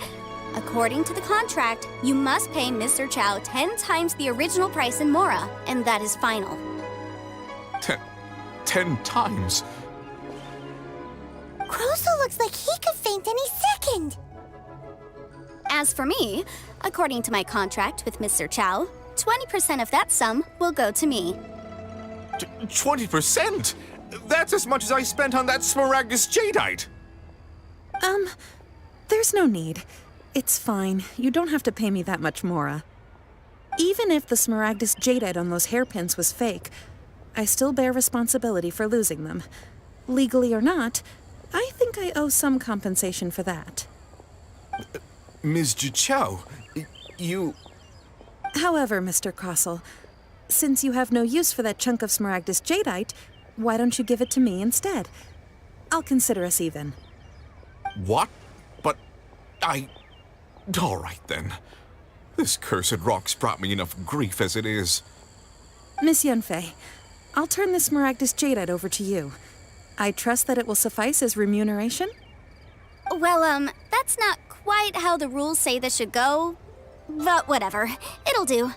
According to the contract, you must pay Ms. Zerchow 10 times the original price in Mora, and that is final. 10 times? Crossell looks like he could faint any second. As for me, according to my contract with Ms. Zerchow, 20% of that sum will go to me. 20%? That's as much as I spent on that Smaragdus jadeite! There's no need. It's fine. You don't have to pay me that much, Mora. Even if the Smaragdus jadeite on those hairpins was fake, I still bear responsibility for losing them. Legally or not, I think I owe some compensation for that. Ms. Jichao, you... However, Mr. Crossell, since you have no use for that chunk of Smaragdus jadeite, why don't you give it to me instead? I'll consider us even. What? But all right then. This cursed rock's brought me enough grief as it is. Miss Yanfei, I'll turn the Smaragdus jadeite over to you. I trust that it will suffice as remuneration? Well, that's not quite how the rules say this should go. But whatever. It'll do.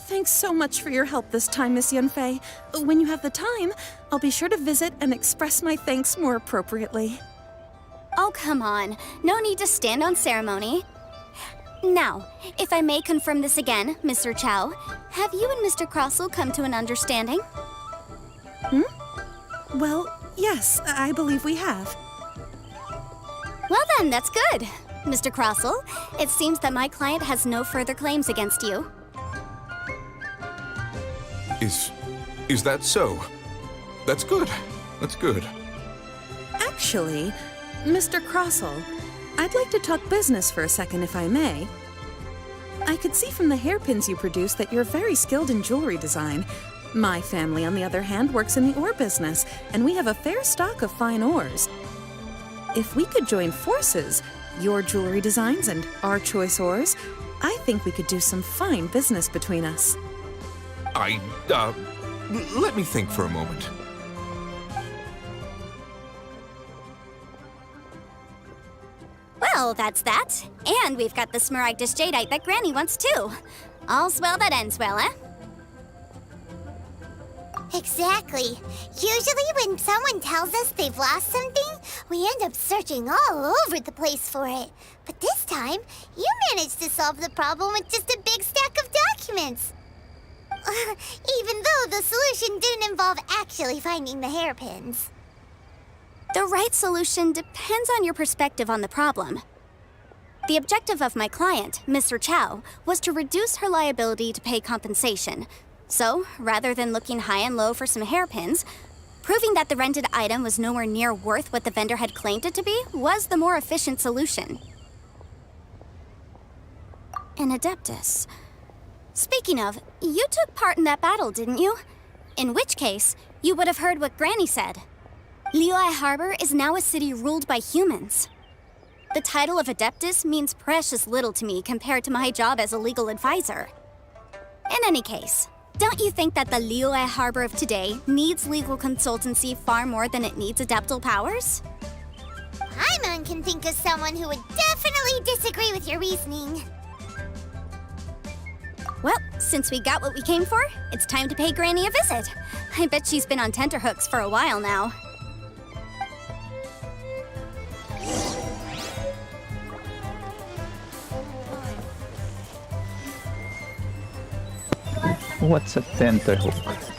Thanks so much for your help this time, Miss Yanfei. When you have the time, I'll be sure to visit and express my thanks more appropriately. Oh, come on. No need to stand on ceremony. Now, if I may confirm this again, Mr. Chow, have you and Mr. Crossell come to an understanding? Well, yes, I believe we have. Well then, that's good. Mr. Crossell, it seems that my client has no further claims against you. Is that so? That's good. That's good. Actually, Mr. Crossell, I'd like to talk business for a second, if I may. I could see from the hairpins you produce that you're very skilled in jewelry design. My family, on the other hand, works in the ore business, and we have a fair stock of fine ores. If we could join forces, your jewelry designs and our choice ores, I think we could do some fine business between us. Let me think for a moment. Well, that's that. And we've got the Smaragdus jadeite that Granny wants too. All's well that ends well, eh? Exactly. Usually when someone tells us they've lost something, we end up searching all over the place for it. But this time, you managed to solve the problem with just a big stack of documents. Even though the solution didn't involve actually finding the hairpins. The right solution depends on your perspective on the problem. The objective of my client, Mr. Chow, was to reduce her liability to pay compensation. So, rather than looking high and low for some hairpins, proving that the rented item was nowhere near worth what the vendor had claimed it to be was the more efficient solution. An Adeptus. Speaking of, you took part in that battle, didn't you? In which case, you would have heard what Granny said. Liyue Harbor is now a city ruled by humans. The title of Adeptus means precious little to me compared to my job as a legal advisor. In any case, don't you think that the Liyue Harbor of today needs legal consultancy far more than it needs adeptal powers? Paimon can think of someone who would definitely disagree with your reasoning. Well, since we got what we came for, it's time to pay Granny a visit. I bet she's been on tenterhooks for a while now. What's a tenterhook?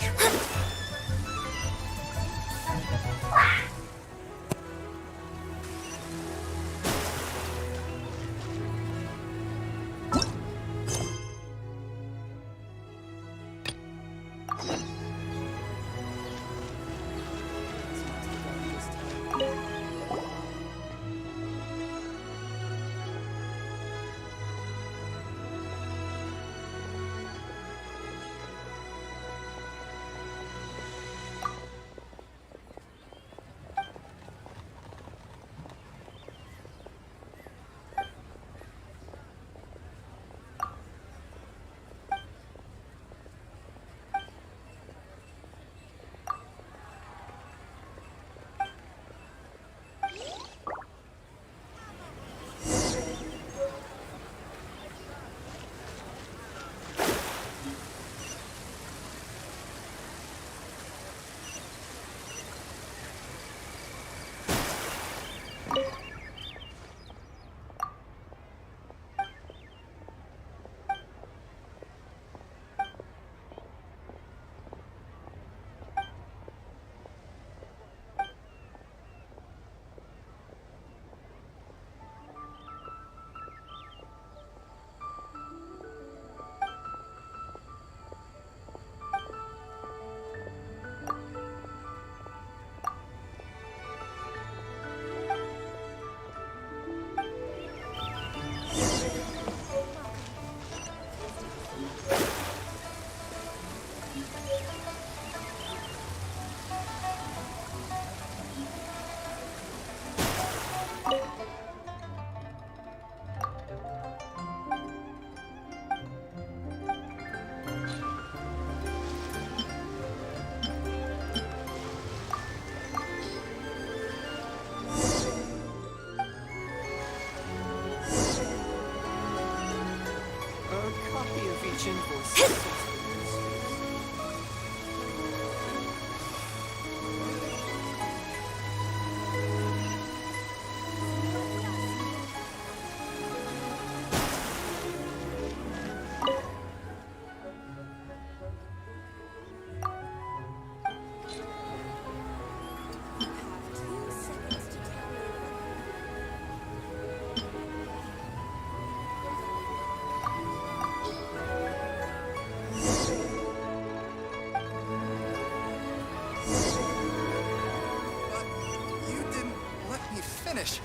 vanish.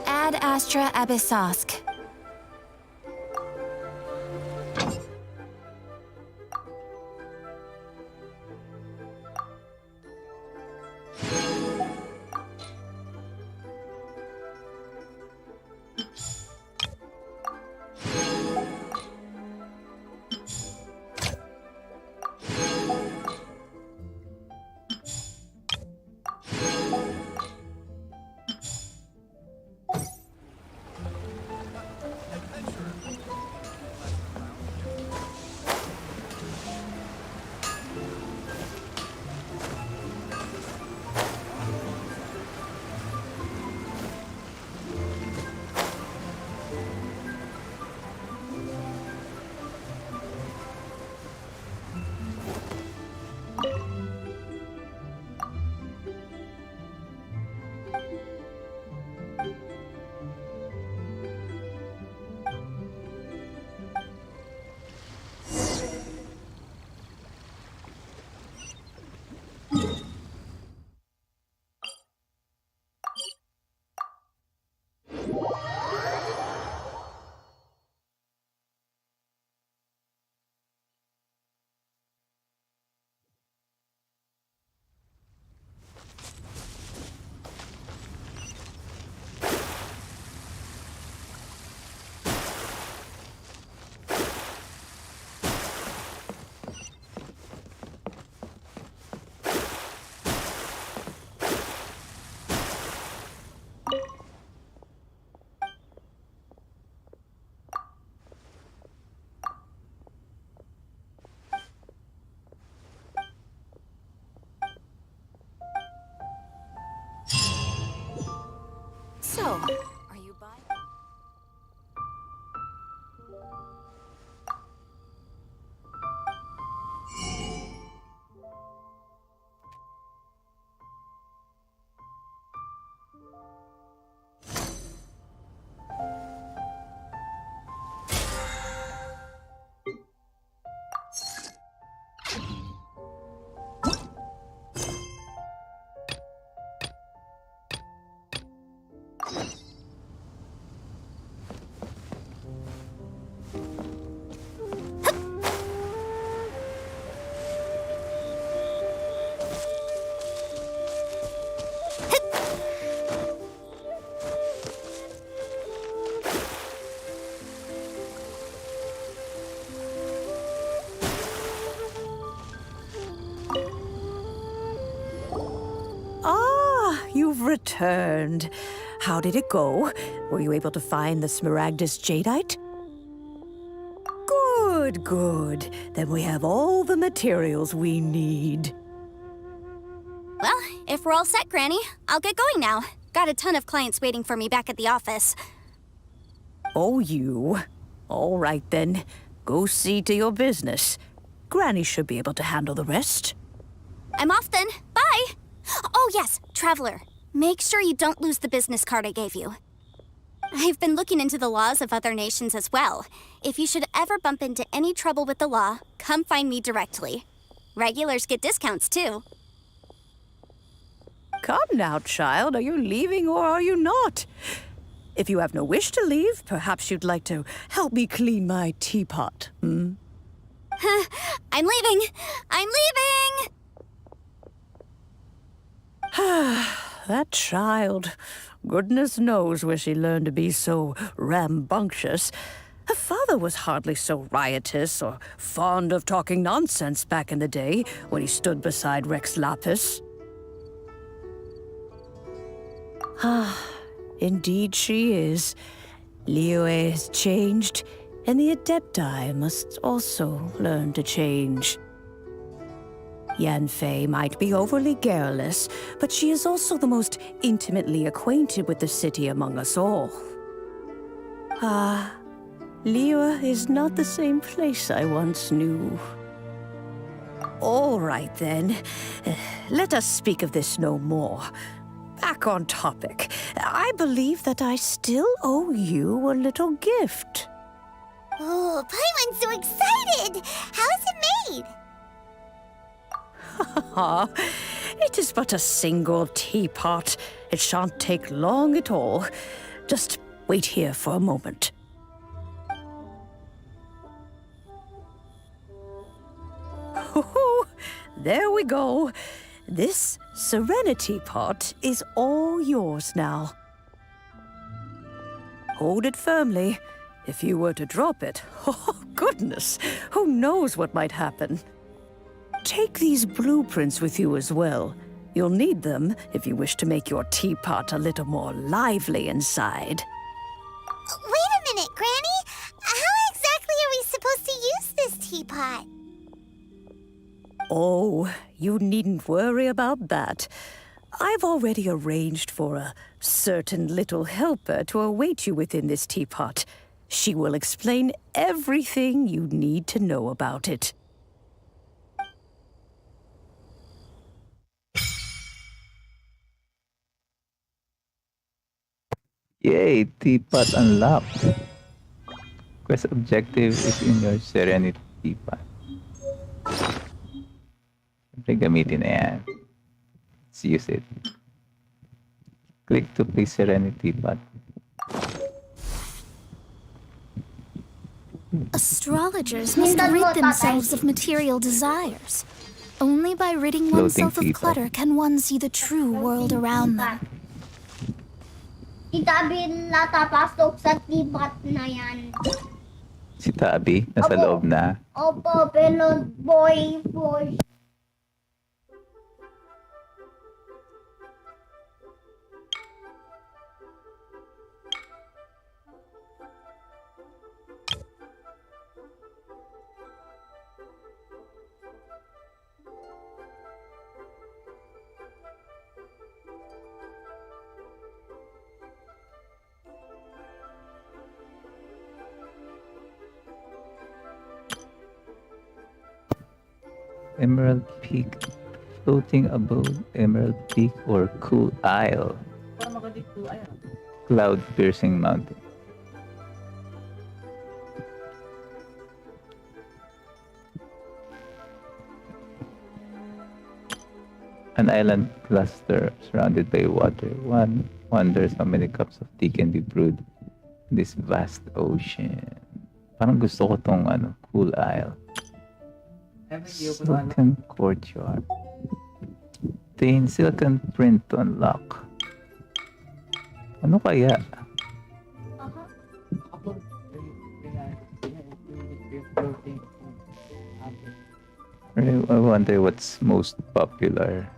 Ad Astra Abyssosk. So, are you buying? You've returned. How did it go? Were you able to find the Smaragdus Jadeite? Good, good. Then we have all the materials we need. Well, if we're all set, Granny, I'll get going now. got a ton of clients waiting for me back at the office. Oh, you. All right, then. Go see to your business. Granny should be able to handle the rest. I'm off then. Bye! Oh, yes, Traveler. Make sure you don't lose the business card I gave you. I've been looking into the laws of other nations as well. If you should ever bump into any trouble with the law, come find me directly. Regulars get discounts, too. Come now, child. Are you leaving or are you not? If you have no wish to leave, perhaps you'd like to help me clean my teapot, hmm? I'm leaving! I'm leaving! That child. Goodness knows where she learned to be so rambunctious. Her father was hardly so riotous or fond of talking nonsense back in the day when he stood beside Rex Lapis. Indeed she is. Liyue has changed, and the Adepti must also learn to change. Yanfei might be overly garrulous, but she is also the most intimately acquainted with the city among us all. Liyue is not the same place I once knew. All right, then. Let us speak of this no more. Back on topic. I believe that I still owe you a little gift. Oh, Paimon's so excited! How is it made? It is but a single teapot. It shan't take long at all. Just wait here for a moment. There we go. This Serenitea Pot is all yours now. Hold it firmly. If you were to drop it, oh goodness, who knows what might happen. Take these blueprints with you as well. You'll need them if you wish to make your teapot a little more lively inside. Wait a minute, Granny! How exactly are we supposed to use this teapot? Oh, you needn't worry about that. I've already arranged for a certain little helper to await you within this teapot. She will explain everything you need to know about it. Yay! Teapot unlocked. Quest objective is in your Serenitea Pot. Siyempre gamitin na yan. Let's use it. Click to play Serenitea Pot. Astrologers must rid themselves of material desires. Only by ridding oneself of clutter can one see the true world around them. Si Tabi natapasok sa tipat na yan. Si Tabi, nasa loob na. Opo, pero boy. Emerald Peak. Floating above Emerald Peak or Cool Isle. Cloud Piercing Mountain. An island cluster surrounded by water. One wonders how many cups of tea can be brewed in this vast ocean. Parang gusto ko tong Cool Isle. Silken Courtyard. Obtain Silken Print to unlock. Ano kaya? I wonder what's most popular.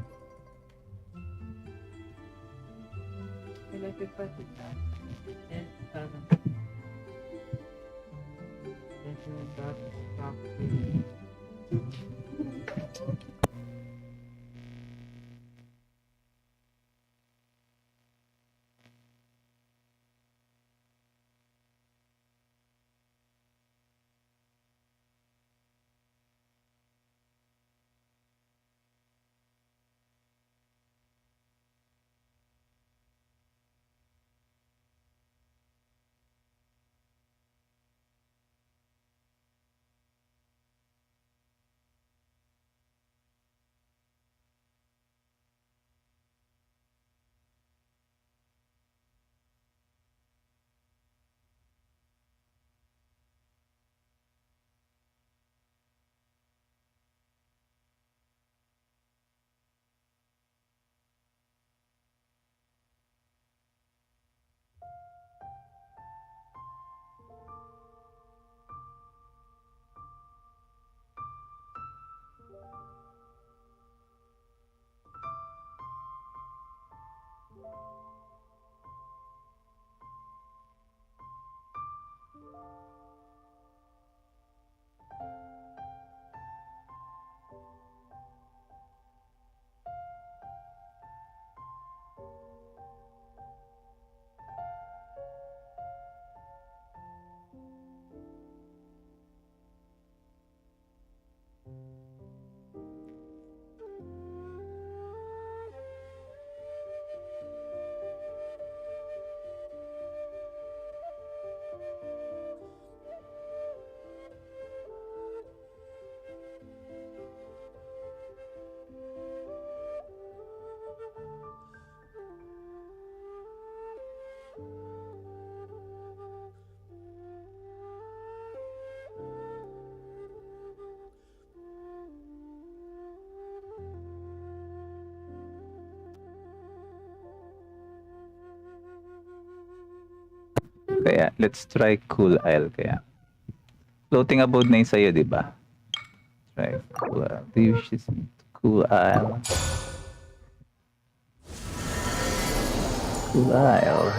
Kaya, let's try Cool Isle kaya. Floating abode na yung sa'yo, di ba? Try Cool Isle. Do you wish Cool Isle? Cool Isle.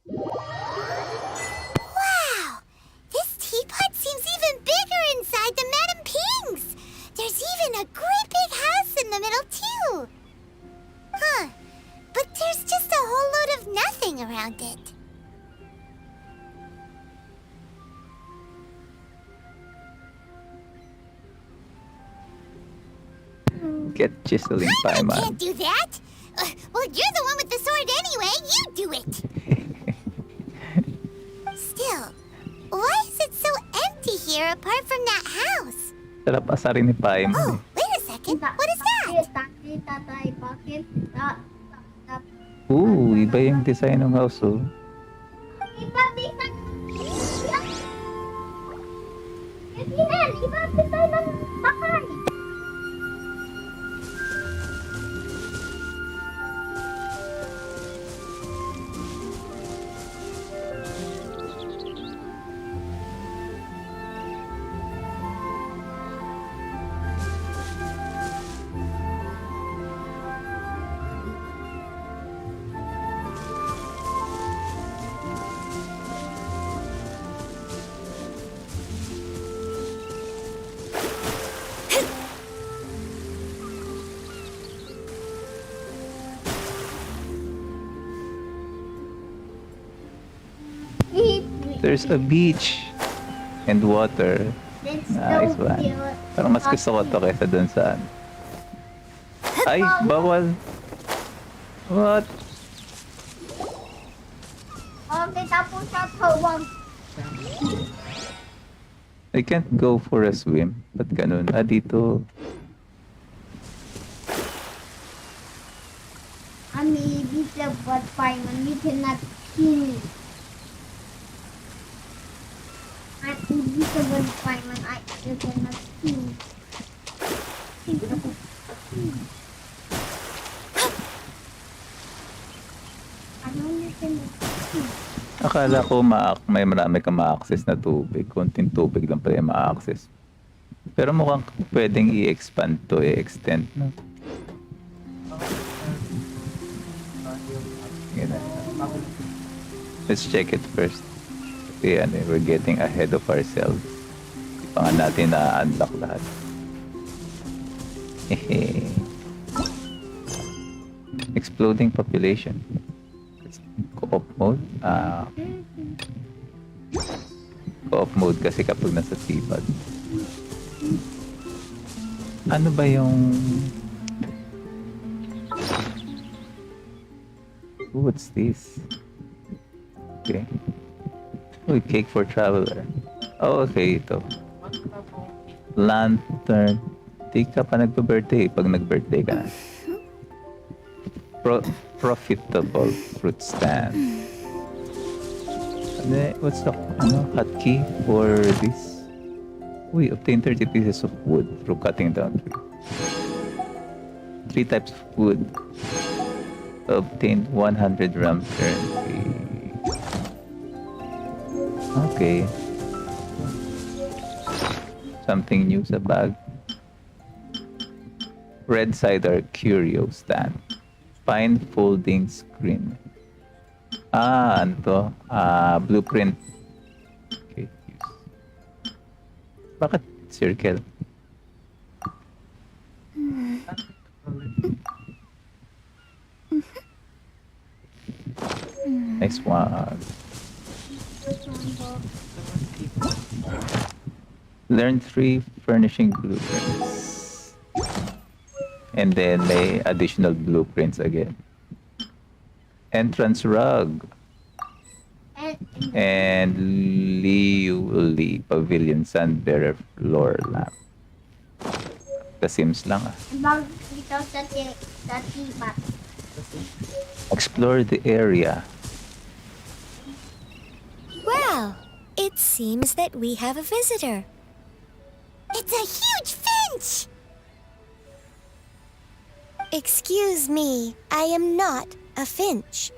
Wow! This teapot seems even bigger inside than Madame Ping's! There's even a great big house in the middle, too! Huh. But there's just a whole load of nothing around it. Get chiseling pie, I man. can't do that! Well, you're the one with the sword anyway. You do it! Still, why is it so empty here apart from that house? Sarap asarin ni pie mo. Oh, wait a second. What is that? Ooh, iba yung design ng house, oh. Iba design ng bahay. There's a beach and water. Nice one. Parang mas gusto ko to kaysa dun sa... Ay, bawal. What? Okay, tapos sa tawag. I can't go for a swim. Ba't ganun? Ah, dito. Maybe the but fireman we cannot kill. I'm invisible fireman. You cannot kill. Akala ko may marami kang ma-access na tubig. Konting tubig lang pala yung ma-access. Pero mukhang pwedeng i-expand to, i-extend, no? Let's check it first. Kasi we're getting ahead of ourselves. Di pa nga natin na-unlock lahat. Exploding population. Co-op mode? Co-op mode kasi kapag nasa Teapot. Ano ba yung... What's this? Okay. Uy, cake for traveler. Oh, okay, ito. Lantern. Di ka pa nagpa-birthday pag nag-birthday ka na. Profitable fruit stand. What's the hotkey for this? Uy, obtain 30 pieces of wood through cutting down three types of wood. Obtain 100 ram currency. Okay. Something new sa bag. Red cider curio stand. Fine folding screen. Ano to? Blueprint. Okay, use. Bakit circle? Next one. Learn 3 furnishing blueprints. And then may additional blueprints again. Entrance rug. And Liuli Pavilion Sunbearer floor lamp. The Sims lang ah. Bag dito sa Teapot. Explore the area. Well, it seems that we have a visitor. It's a huge finch! Excuse me, I am not a finch.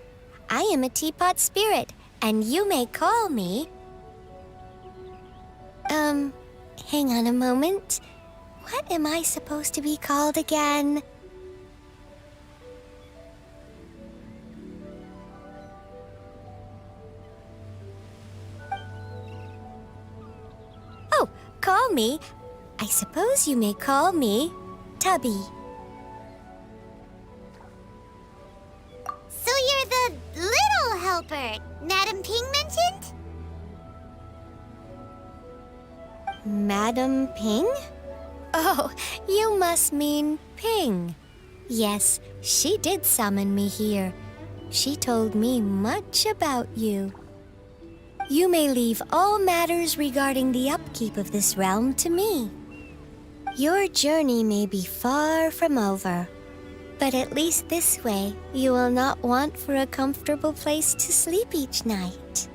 I am a teapot spirit, and you may call me... hang on a moment. What am I supposed to be called again? Oh, call me. I suppose you may call me Tubby. So you're the little helper Madam Ping mentioned? Madam Ping? Oh, you must mean Ping. Yes, she did summon me here. She told me much about you. You may leave all matters regarding the upkeep of this realm to me. Your journey may be far from over, but at least this way you will not want for a comfortable place to sleep each night.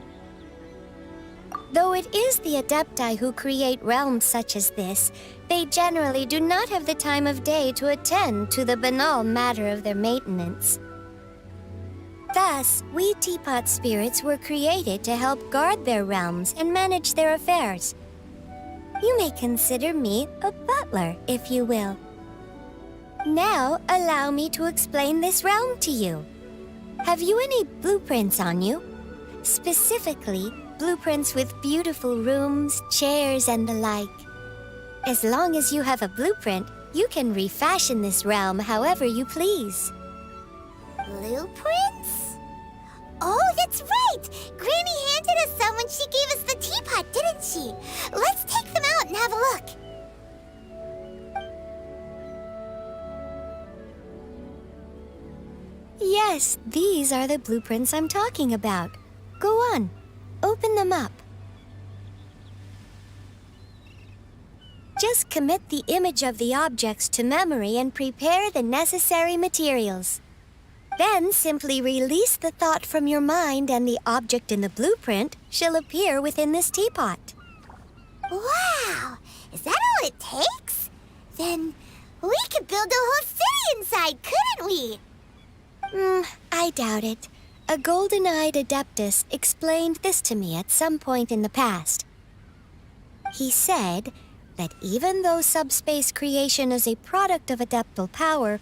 Though it is the Adepti who create realms such as this, they generally do not have the time of day to attend to the banal matter of their maintenance. Thus, we Teapot spirits were created to help guard their realms and manage their affairs. You may consider me a butler, if you will. Now, allow me to explain this realm to you. Have you any blueprints on you? Specifically, blueprints with beautiful rooms, chairs, and the like. As long as you have a blueprint, you can refashion this realm however you please. Blueprints? Oh, that's right! Granny handed us some when she gave us the teapot, didn't she? Let's take them out and have a look. Yes, these are the blueprints I'm talking about. Go on, open them up. Just commit the image of the objects to memory and prepare the necessary materials. Then simply release the thought from your mind and the object in the blueprint shall appear within this teapot. Wow! Is that all it takes? Then we could build a whole city inside, couldn't we? I doubt it. A golden-eyed adeptus explained this to me at some point in the past. He said that even though subspace creation is a product of adeptal power,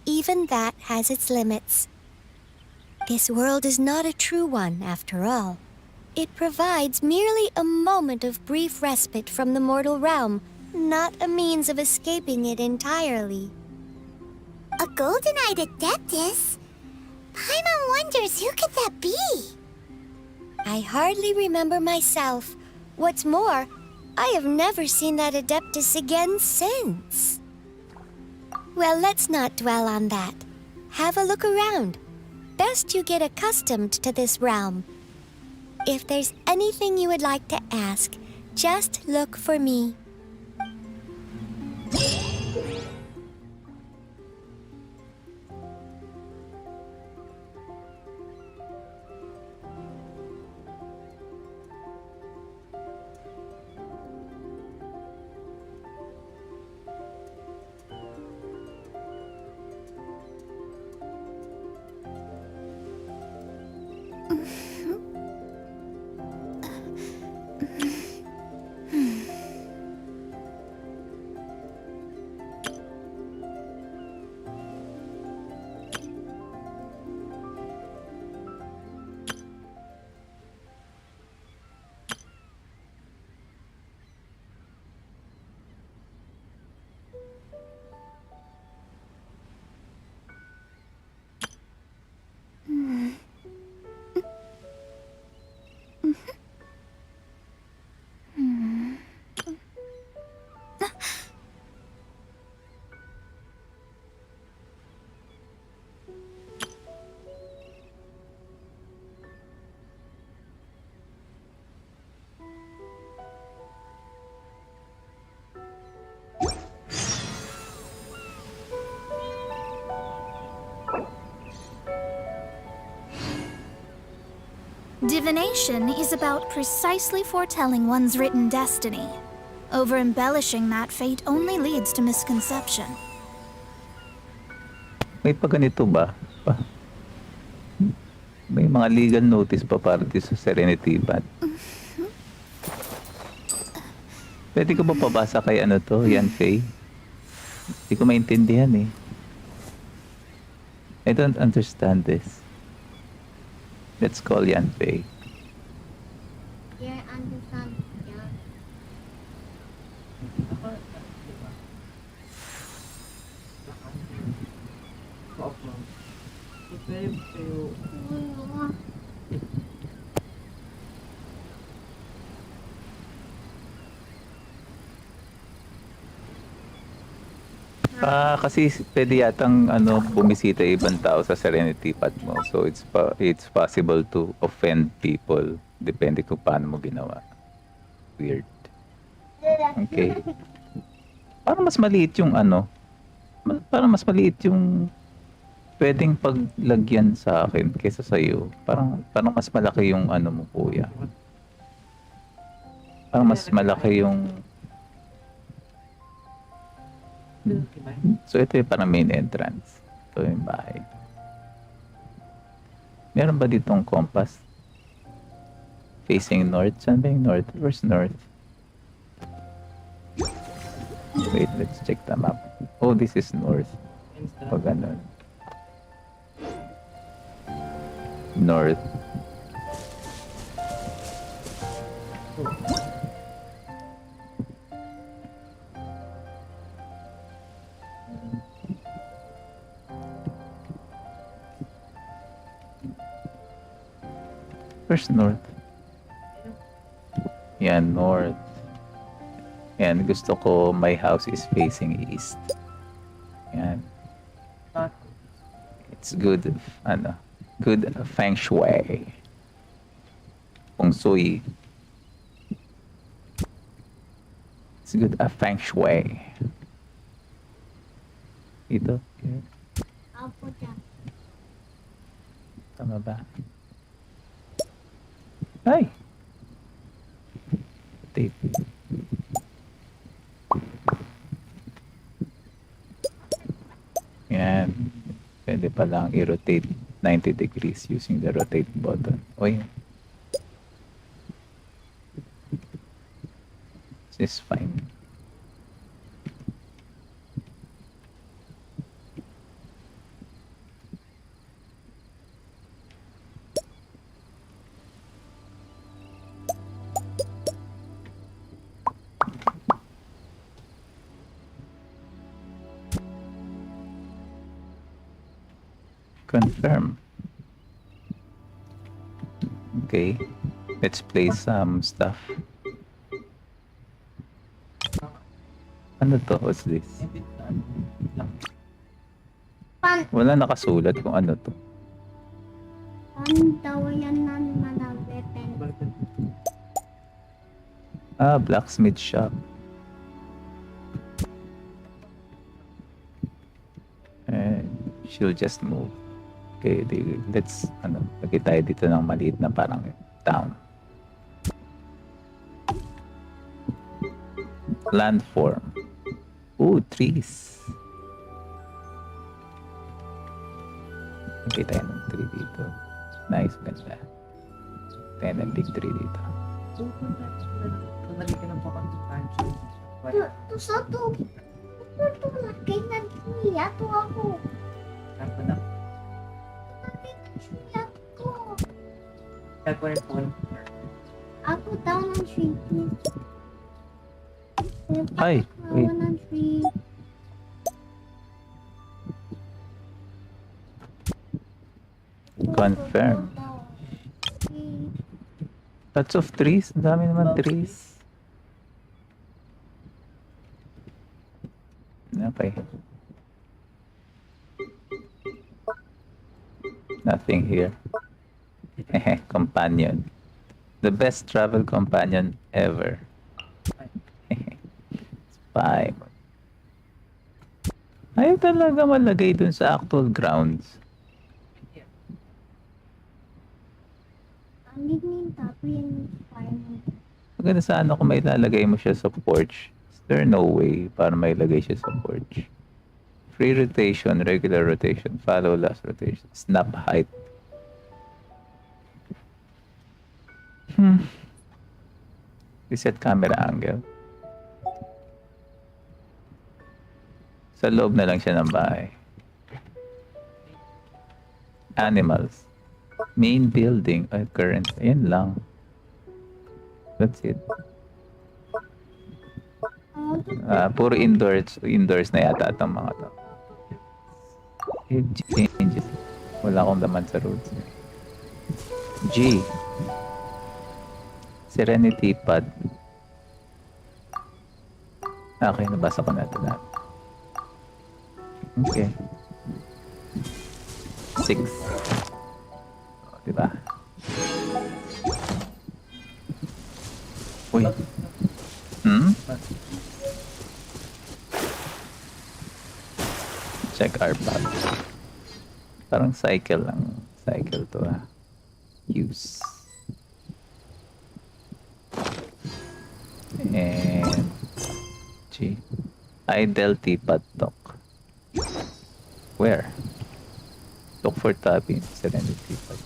even that has its limits. This world is not a true one, after all. It provides merely a moment of brief respite from the mortal realm, not a means of escaping it entirely. A golden-eyed adeptus? Paimon wonders who could that be? I hardly remember myself. What's more, I have never seen that adeptus again since. Well, let's not dwell on that. Have a look around. Best you get accustomed to this realm. If there's anything you would like to ask, just look for me. Divination is about precisely foretelling one's written destiny. Over-embellishing that fate only leads to misconception. May pa ganito ba? May mga legal notice pa para dito sa Serenitea Pot. Pwede ko ba pabasa kay ano to, Yanfei? Hindi ko maintindihan eh. I don't understand this. Let's call Yanfei. Yeah, understand. Yeah. Kasi pwede yatang bumisita ibang tao sa Serenitea Pot mo. So it's possible to offend people depende kung paano mo ginawa. Weird. Okay. Parang mas maliit yung parang mas maliit yung pwedeng paglagyan sa akin kaysa sa iyo. Parang mas malaki yung mo kuya. Parang mas malaki yung so ito yung parang main entrance. Ito yung bahay. Meron ba ditong compass? Facing north? Saan ba yung north? Where's north? Wait, let's check the map. Oh, this is north. O ganun. North. Where's north? Yan, north. Yan, gusto ko my house is facing east. Yan. It's good, good feng shui. Feng shui. It's good feng shui. Ito. Okay. Apo dyan. Tama ba? Ay! Tape. Yan. Pwede palang i-rotate 90 degrees using the rotate button. O yan. This is fine. Confirm. Okay, let's play some stuff. Ano to? What's this? Wala nakasulat kung ano to. Daw yan naman na weapon. Blacksmith shop. She'll just move. Okay, let's lagay tayo dito ng maliit na parang town. Landform. Ooh, trees. Lagay tayo ng tree dito. Nice, ganda. Tayo ng big tree dito. Satu lagi nanti ya tuh aku. Apa na? Aku tahu nanti. Ay, wait. Confirm. Lots of trees. Ang dami naman trees. Okay. Nothing here. Companion. The best travel companion ever. Spy. Ayaw talaga malagay dun sa actual grounds. Hindi niyo tapo yung fireman. Maganda sana kung may lalagay mo siya sa porch. Is there no way para may lagay siya sa porch? Free rotation, regular rotation, follow last rotation, snap height. Reset camera angle. Sa loob na lang siya ng bahay. Animals. Main building. Current. Ayan lang. That's it. Puro indoors na yata itong mga to. It changes. Wala akong laman sa roads. G. Serenitea Pot. Okay, nabasa ko na ito lahat. Okay. 6. Diba? Uy. Check our paths. Parang cycle lang. Cycle to use. And G. Idle Teapot talk. Where? Look for tapping Serenitea Pot.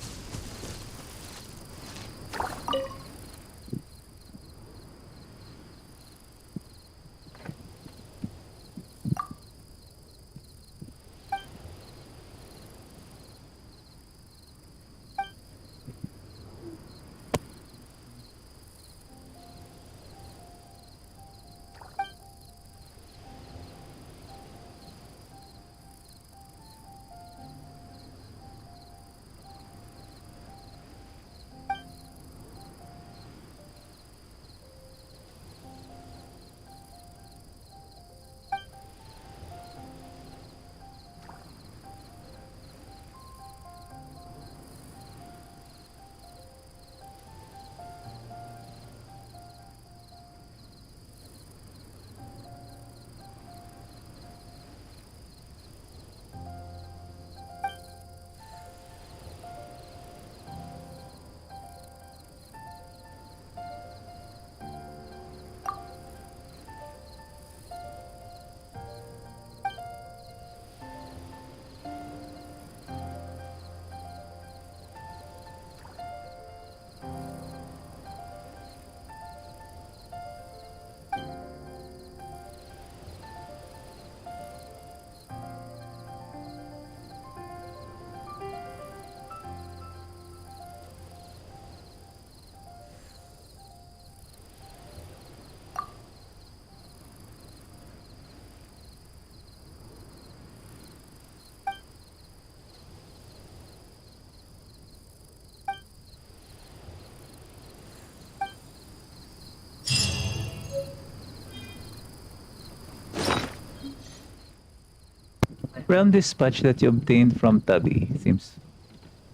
Realm dispatch that you obtained from Tabi seems to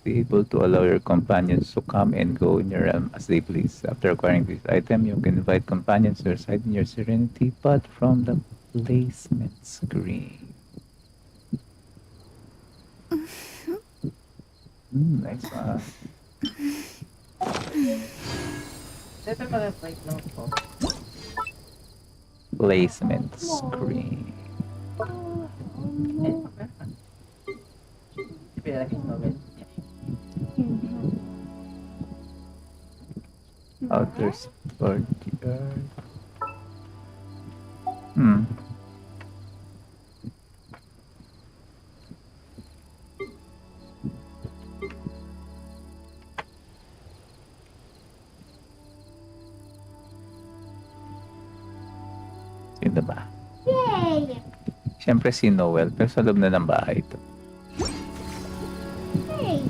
be able to allow your companions to come and go in your realm as they please. After acquiring this item, you can invite companions to reside in your Serenitea Pot from the placement screen. Nice one. Placement screen. Outer courtyard. Sino ba? Yay! Siyempre si Noel, pero sa loob na ng bahay ito. Hey!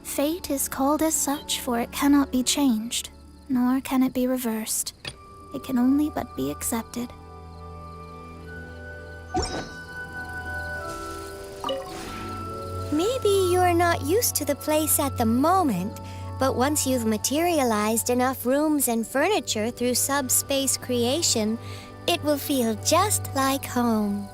Fate is called as such, for it cannot be changed, nor can it be reversed. It can only but be accepted. Maybe you're not used to the place at the moment, but once you've materialized enough rooms and furniture through subspace creation, It will feel just like home.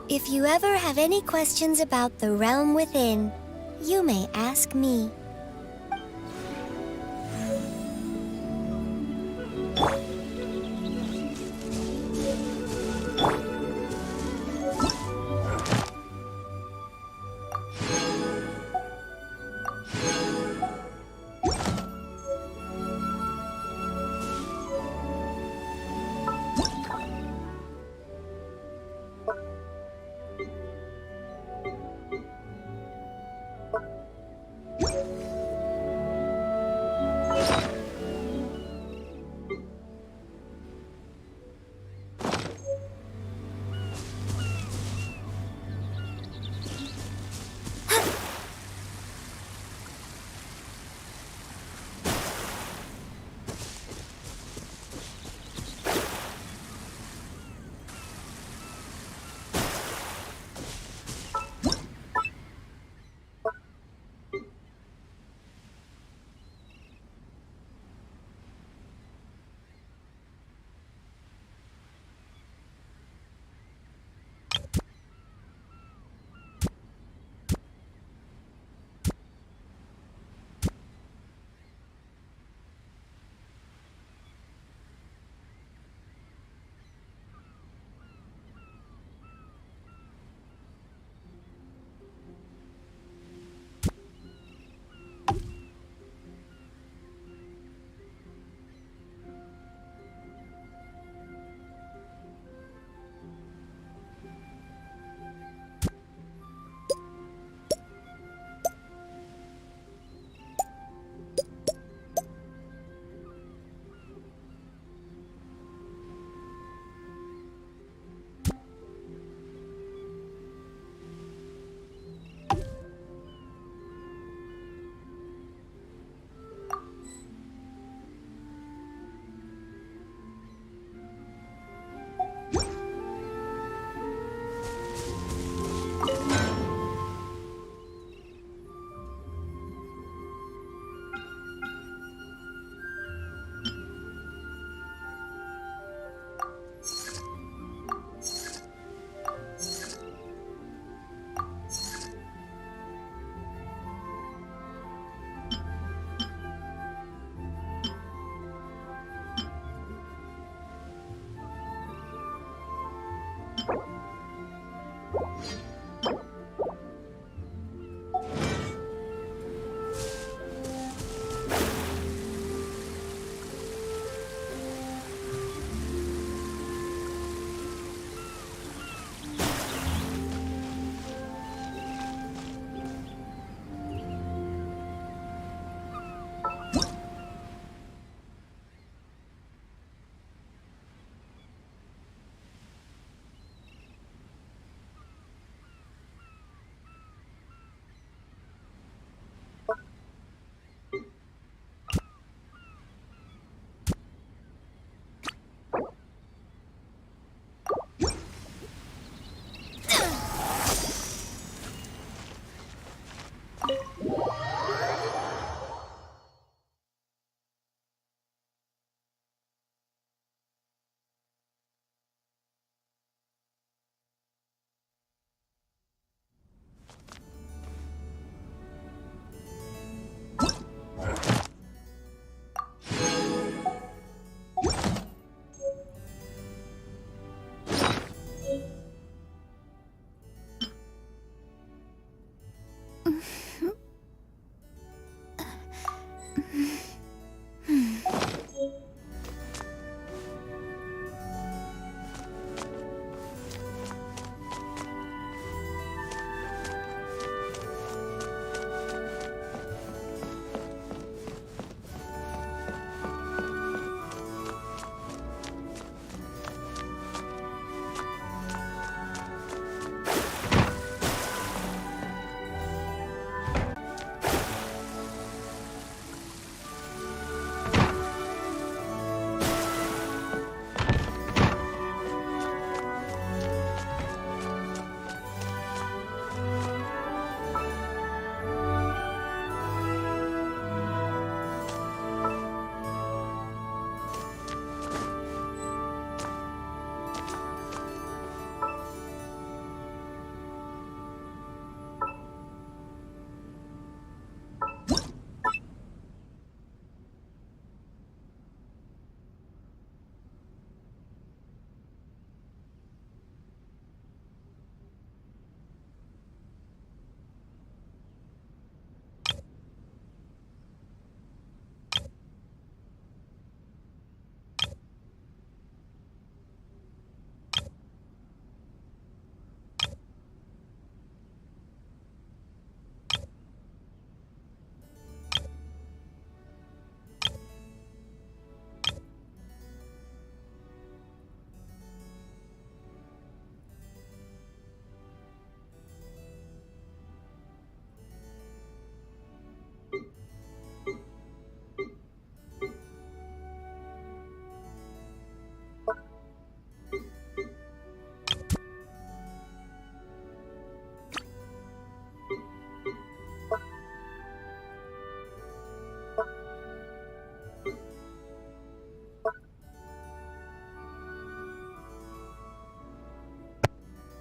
If you ever have any questions about the realm within, you may ask me.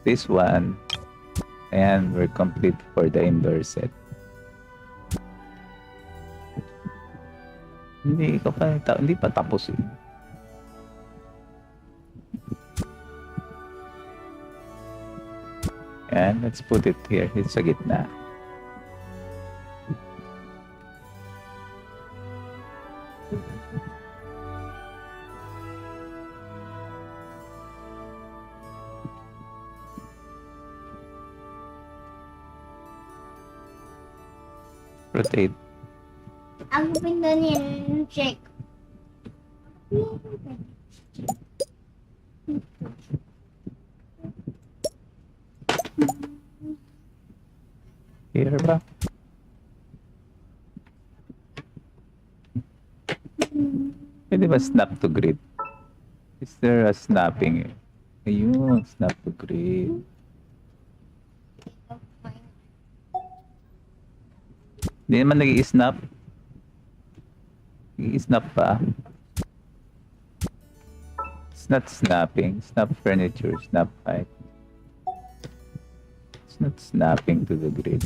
this one. And we're complete for the indoor set. Hindi pa tapos eh. And let's put it here. It's sa gitna. Rotate. Ang pinto niya, check. Here ba? Pwede ba snap to grid? Is there a snapping? Ayun, snap to grid. Hindi naman nag-i-snap. Nag-i-snap pa. It's not snapping. Snap furniture, snap height. It's not snapping to the grid.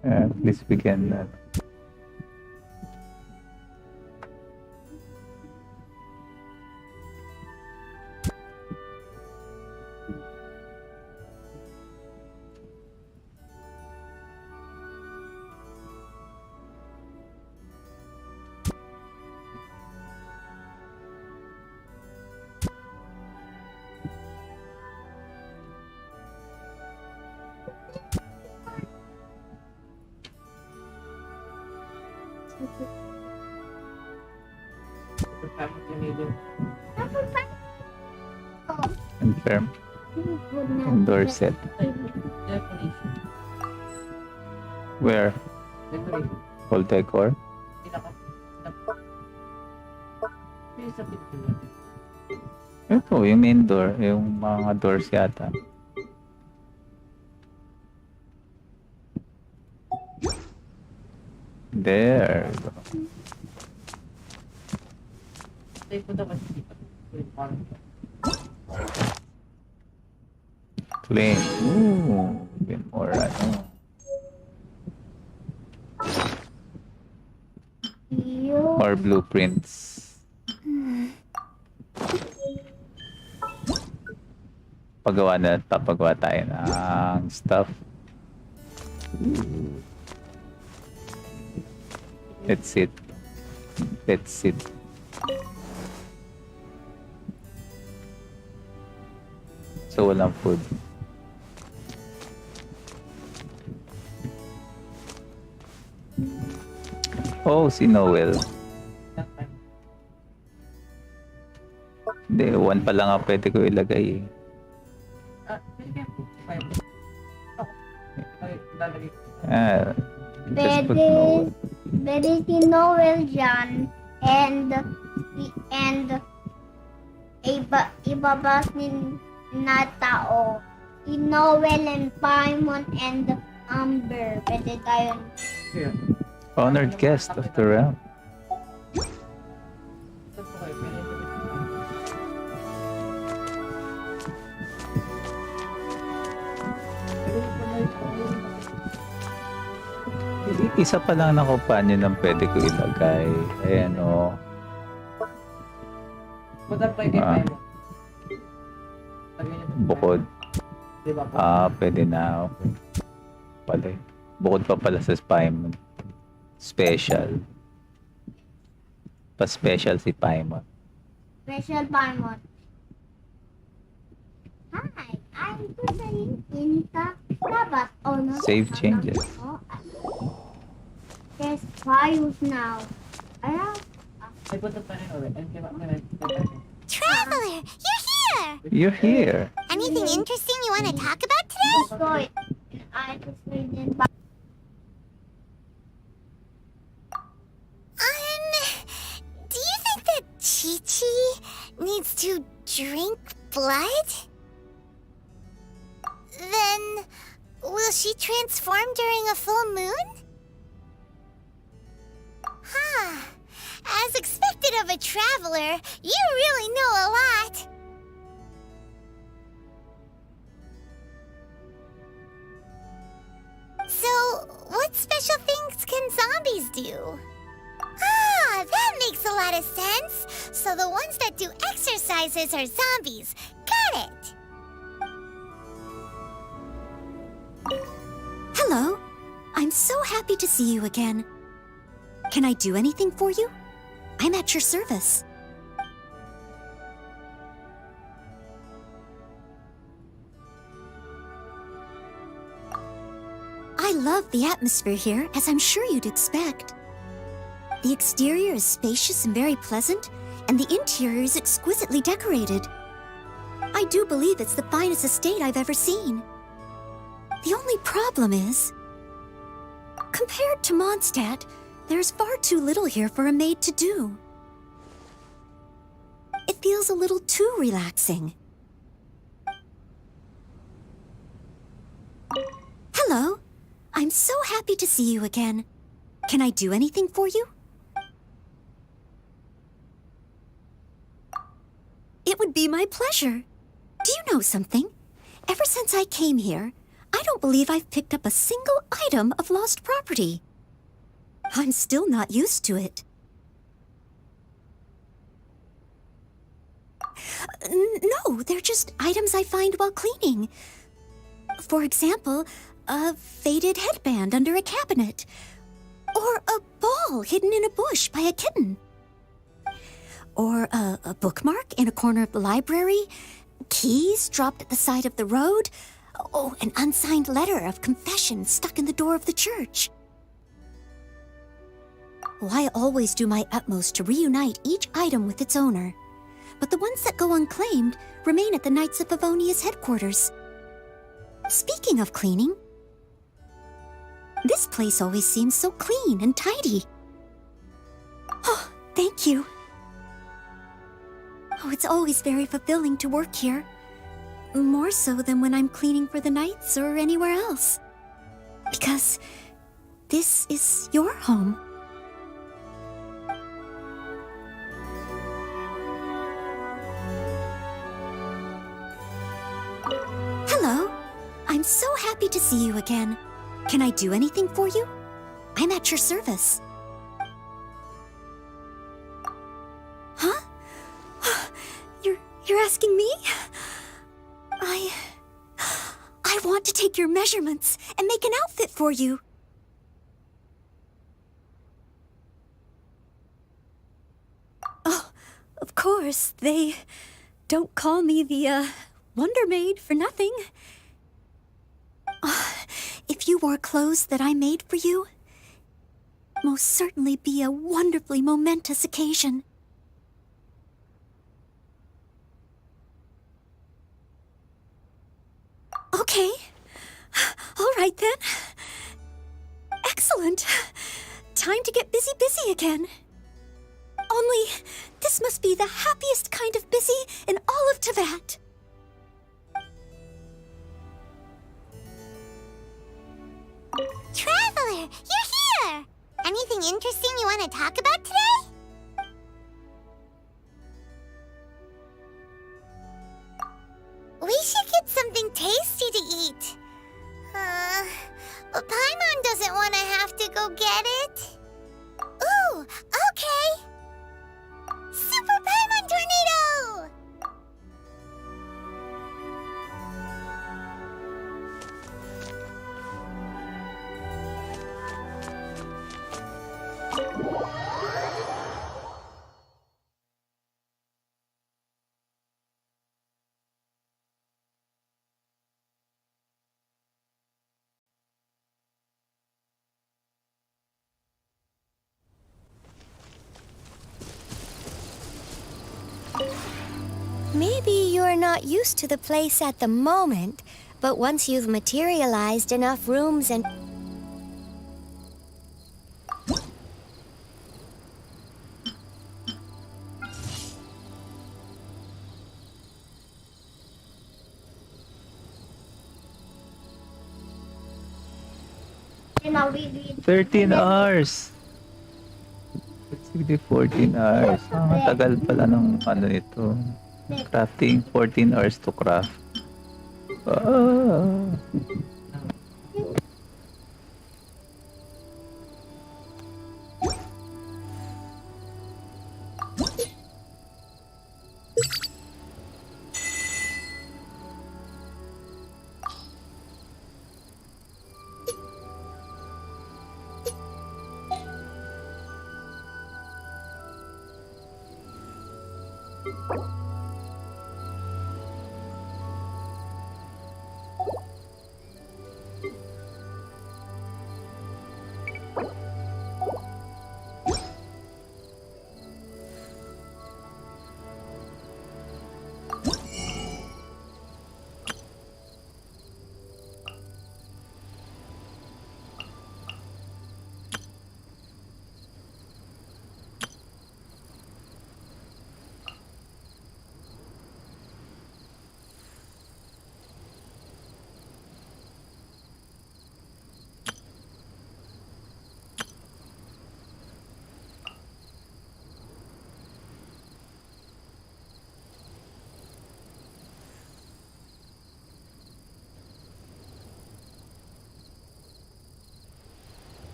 At least we can confirm indoor set. Where? Whole decor? Ito, yung main door, yung mga doors yata. There. Clean. Ooh, bit more ano. More blueprints. Papagawa tayo ng stuff. Let's sit. So walang food. Oh, si Noel. Hindi, one pa lang ang pwede ko ilagay eh. Just put Noel. Pwede si Noel dyan, and iba ba na tao? Si Noel and Paimon and Amber. Pwede tayo. Honored guest of the round. Isa pa lang na companion ang pwede ko ilagay. Ayan o. Bukod. Pwede na. Okay. Pala. Bukod pa pala sa Paimon. Special. Pa-special si Paimon. Special Paimon. Hi, I'm putting in the Teapot. Oh no. Save changes. There's files now. Traveler, you're here! You're here. Anything interesting you want to talk about today? I just read it. Do you think that Chi-Chi needs to drink blood? Then, Will she transform during a full moon? Huh. As expected of a traveler, you really know a lot. So, what special things can zombies do? Ah, that makes a lot of sense. So the ones that do exercises are zombies. Got it. Hello. I'm so happy to see you again. Can I do anything for you? I'm at your service. I love the atmosphere here, as I'm sure you'd expect. The exterior is spacious and very pleasant, and the interior is exquisitely decorated. I do believe it's the finest estate I've ever seen. The only problem is, compared to Mondstadt, there's far too little here for a maid to do. It feels a little too relaxing. Hello. I'm so happy to see you again. Can I do anything for you? It would be my pleasure. Do you know something? Ever since I came here, I don't believe I've picked up a single item of lost property. I'm still not used to it. No, they're just items I find while cleaning. For example, a faded headband under a cabinet, or a ball hidden in a bush by a kitten, or a bookmark in a corner of the library, keys dropped at the side of the road, oh, an unsigned letter of confession stuck in the door of the church. Well, I always do my utmost to reunite each item with its owner, but the ones that go unclaimed remain at the Knights of Favonia's headquarters. Speaking of cleaning, this place always seems so clean and tidy. Oh, thank you. Oh, it's always very fulfilling to work here. More so than when I'm cleaning for the Knights or anywhere else. Because this is your home. Hello. I'm so happy to see you again. Can I do anything for you? I'm at your service. Huh? You're asking me? I want to take your measurements and make an outfit for you. Oh, of course, they don't call me the, Wonder Maid for nothing. If you wore clothes that I made for you, it'd most certainly be a wonderfully momentous occasion. Okay. All right then. Excellent. Time to get busy again. Only, this must be the happiest kind of busy in all of Tevat. Traveler, you're here! Anything interesting you want to talk about today? We should get something tasty to eat. But Paimon doesn't want to have to go get it. Ooh, okay! Super Paimon Tornado! Maybe you're not used to the place at the moment, but once you've materialized enough rooms and... we 13 hours. It's really 14 hours. Tagal pala ng ano ito. Crafting, 14 hours to craft. Ah.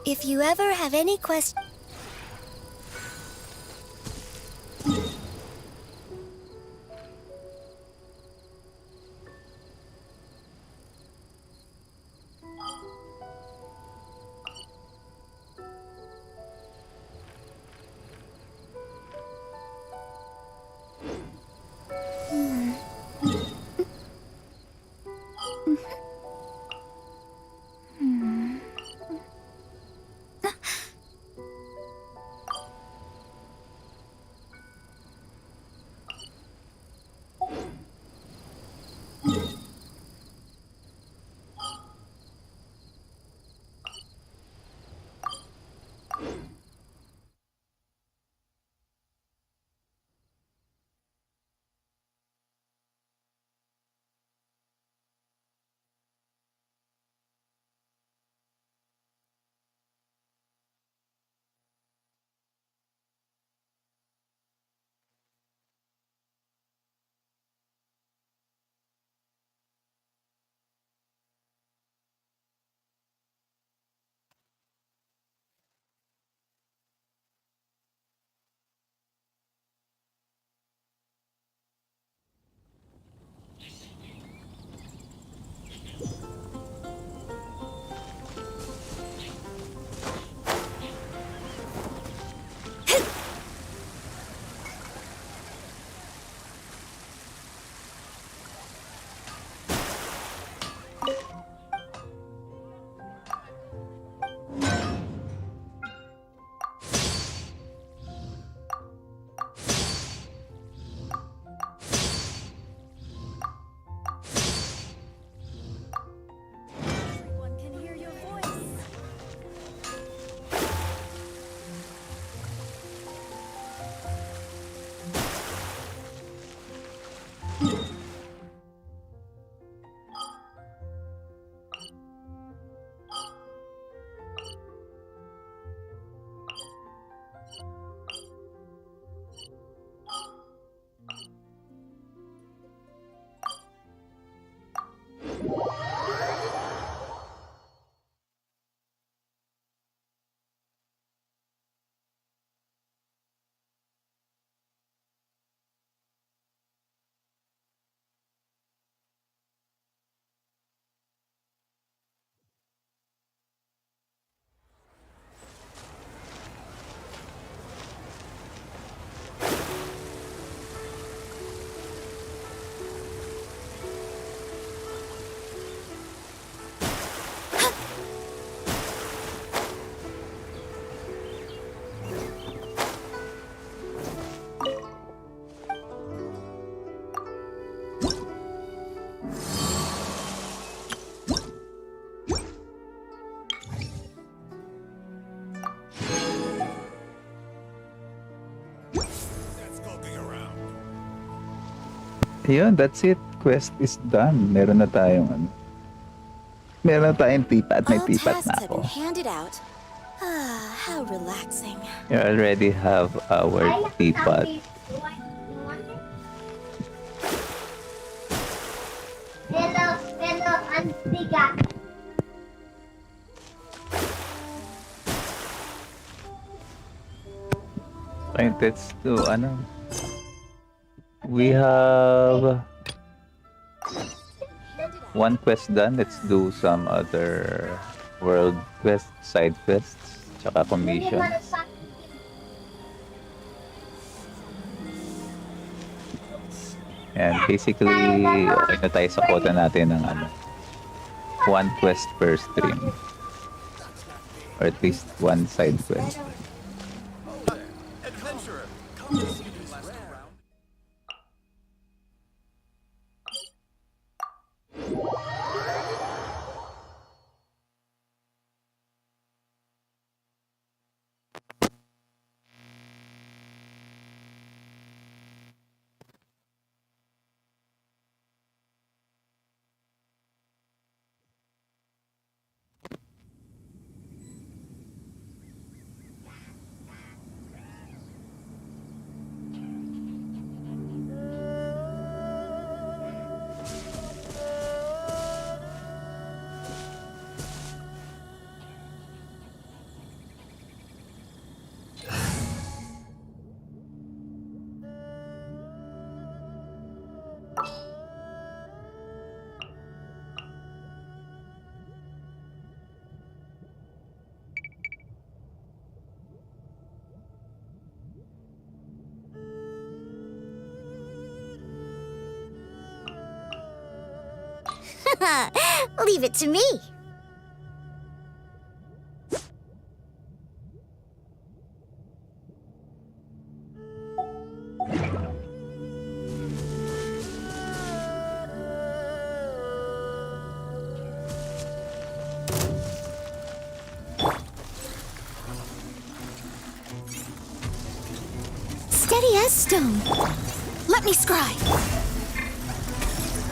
If you ever have any questions... Yun, that's it. Quest is done. Meron na tayong ano. Meron na tayong teapot. May All teapot tasks na have ako. been handed out. Ah, how relaxing. You already have our teapot. Hello, Antiga. Right, let's do ano. We have one quest done. Let's do some other world quests, side quests, tsaka commissions. And basically, okay na tayo sa quota natin ng ano, one quest per stream. Or at least one side quest. Adventurer, come and see this last round. Leave it to me. Steady as stone. Let me scry.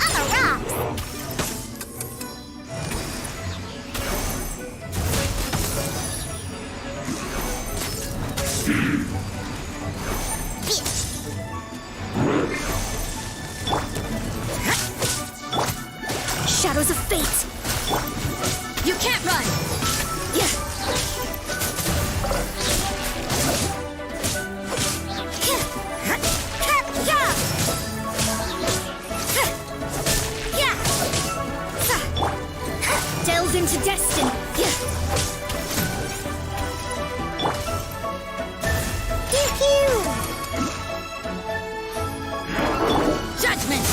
I'm a rock. Shadows of fate. You can't run. Yeah. Delve into destiny. Judgment.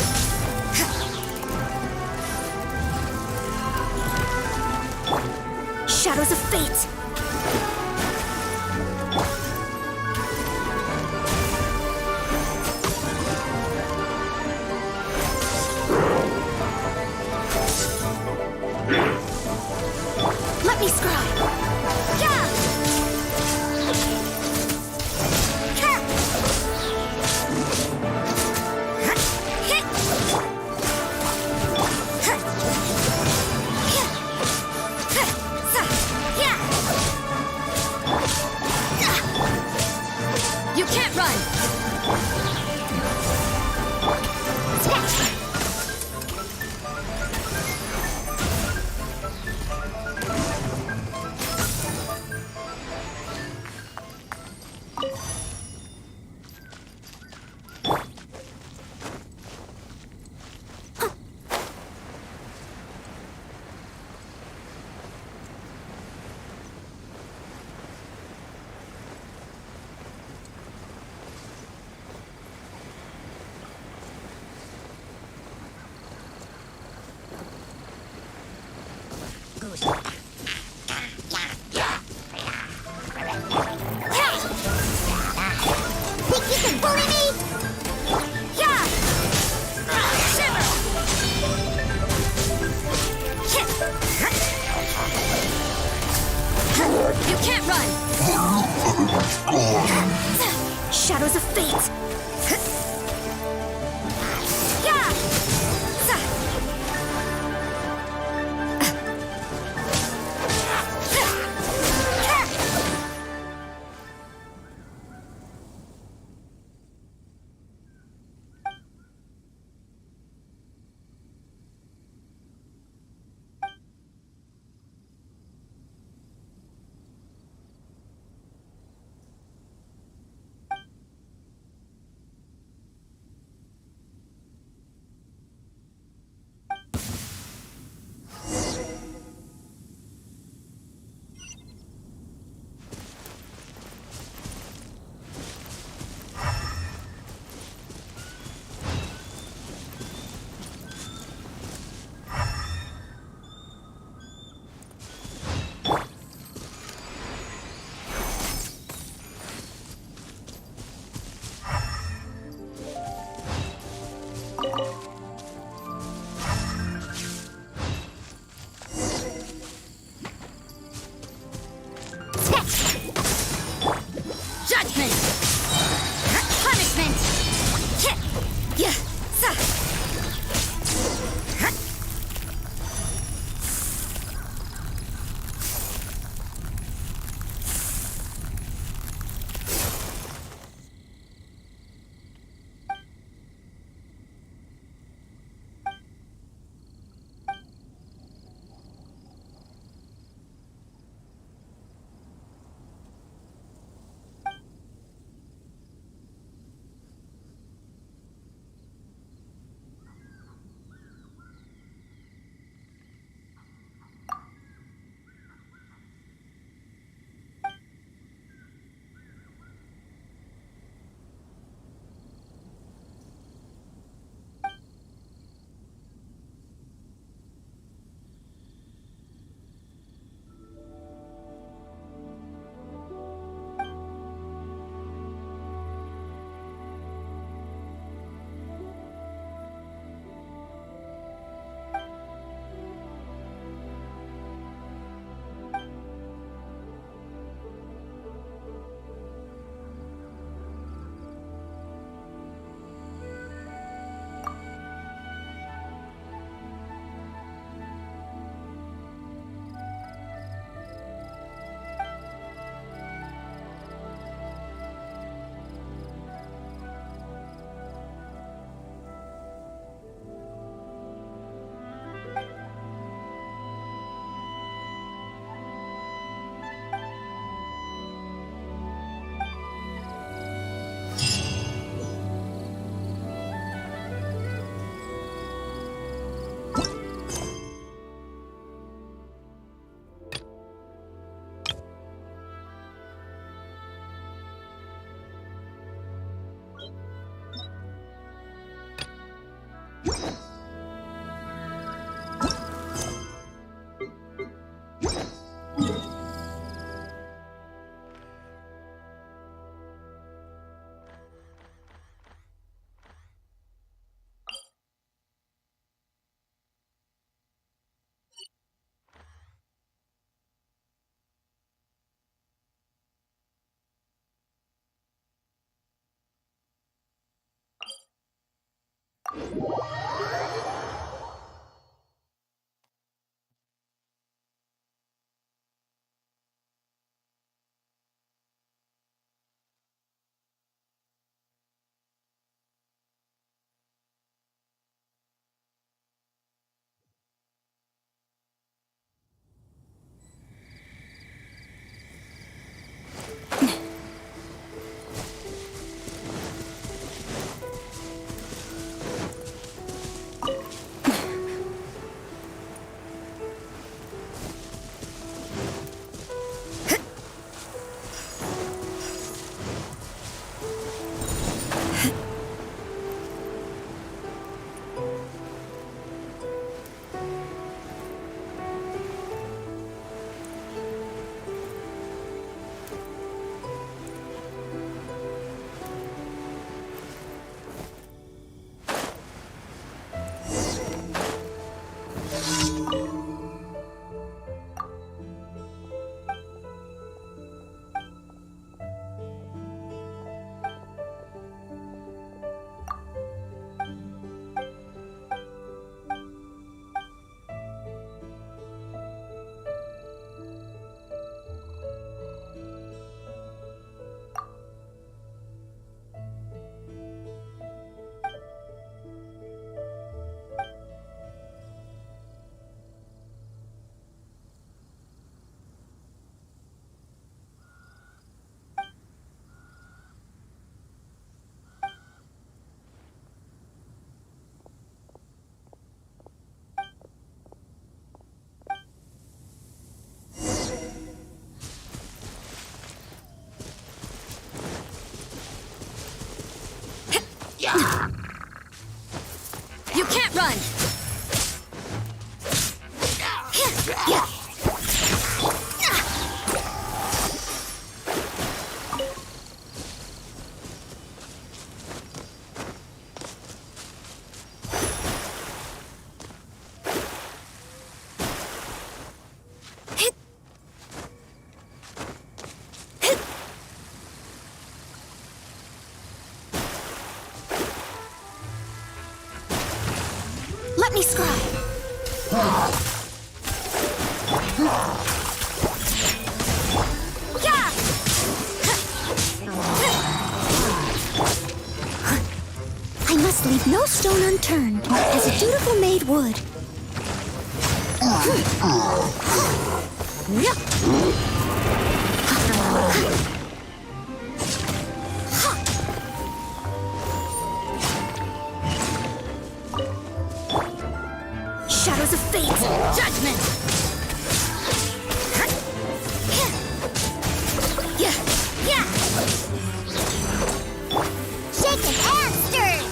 Shadows of fate. Let me scry. You can't run. Think you can bully me? You can't run. Shadows of fate. Yeah. Judgment! Punishment! Yeah! You can't run! me scry. Yeah! I must leave no stone unturned, as a dutiful maid would. Shadows of fate! Judgment! Yeah! Yeah! Shaken and stirred!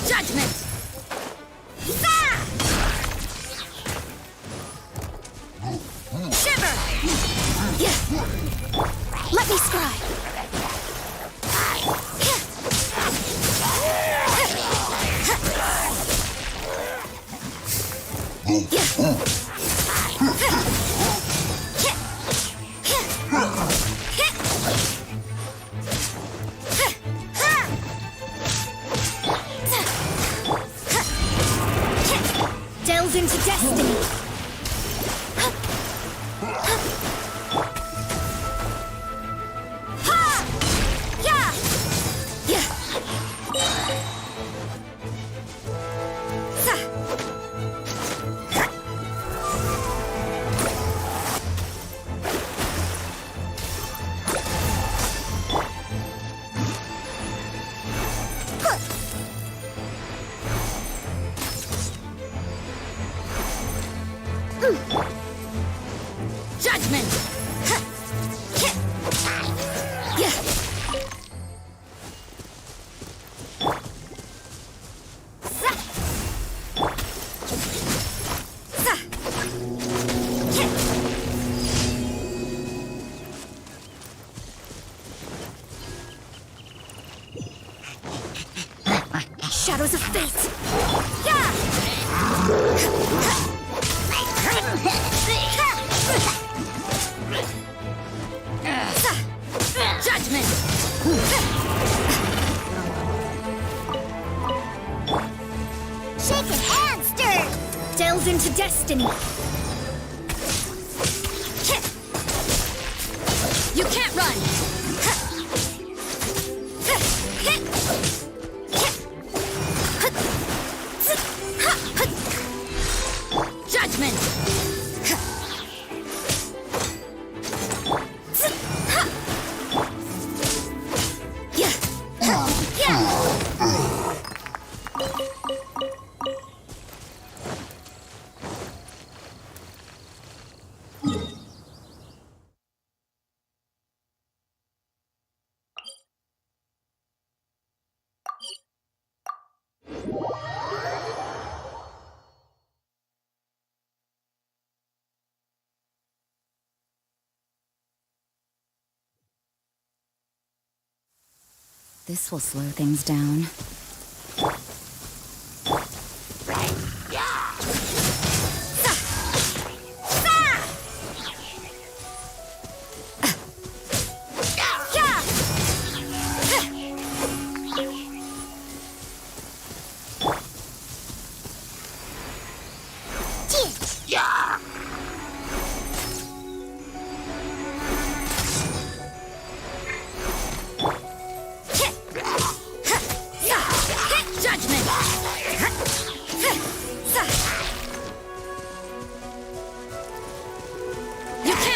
Judgment! Shiver! Yeah! Let me scry. Delve into destiny! Judgment! Shadows of fate! Judgment! Shaken and stirred! Delve into destiny! You can't run! Judgment! This will slow things down.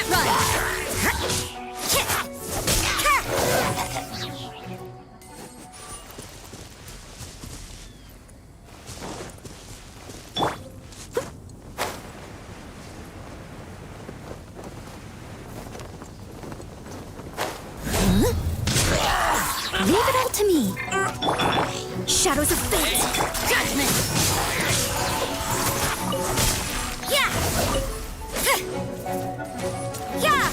can't run! Leave it all to me. Shadows of fate. Judgment! Yeah! Yeah!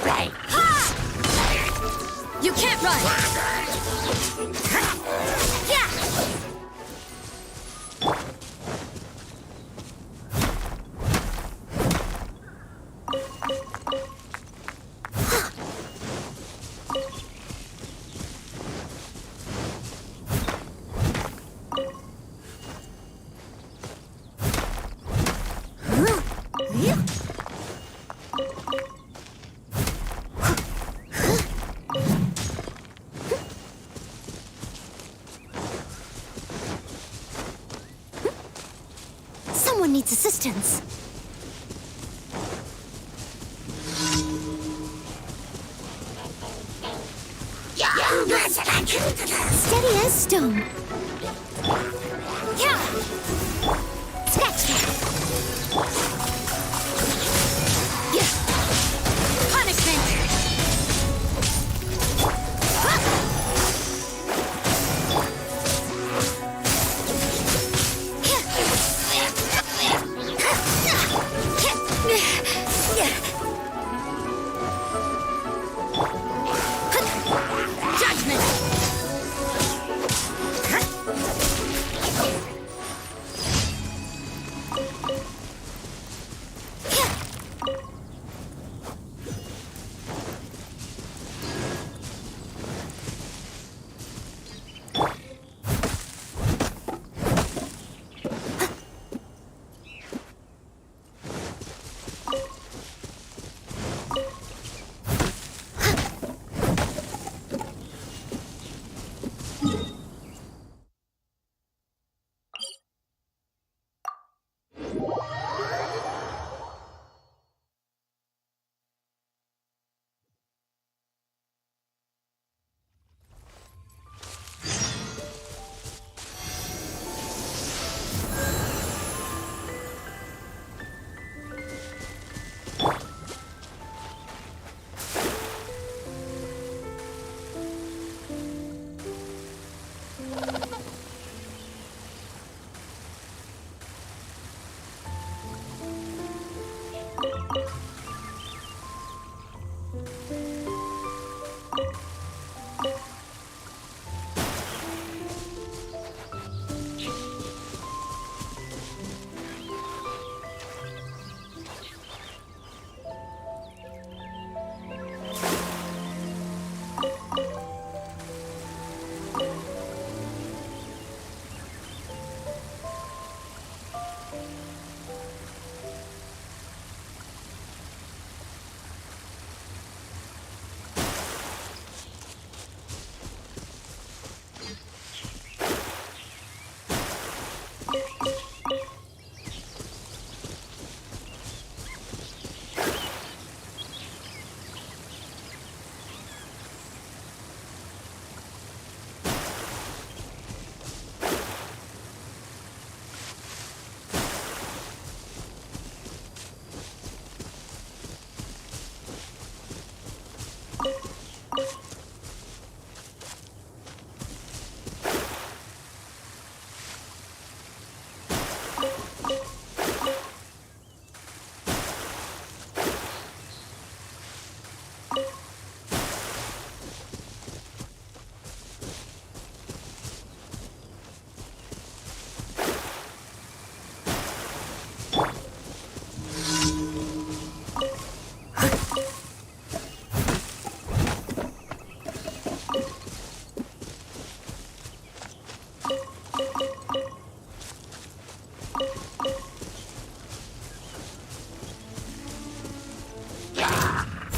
Right. You can't run! Yeah! Someone needs assistance. Steady as stone. Yeah! Scratch that. Yeah! Punishment! Judgment!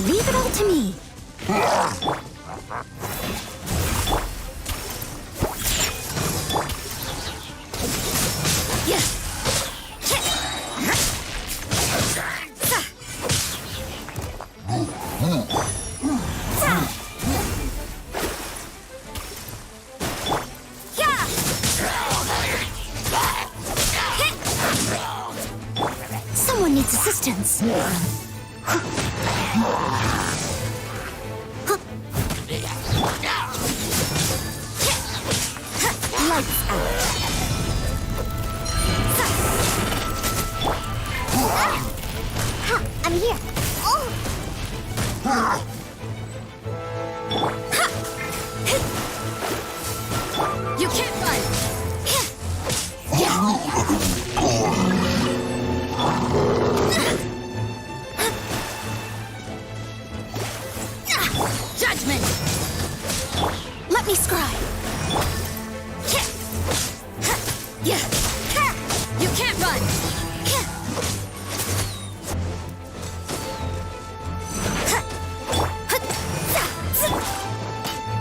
Leave it all to me. vengeance! Lights out. I'm here. Oh! You can't run! Judgment! Let me scry! You can't run!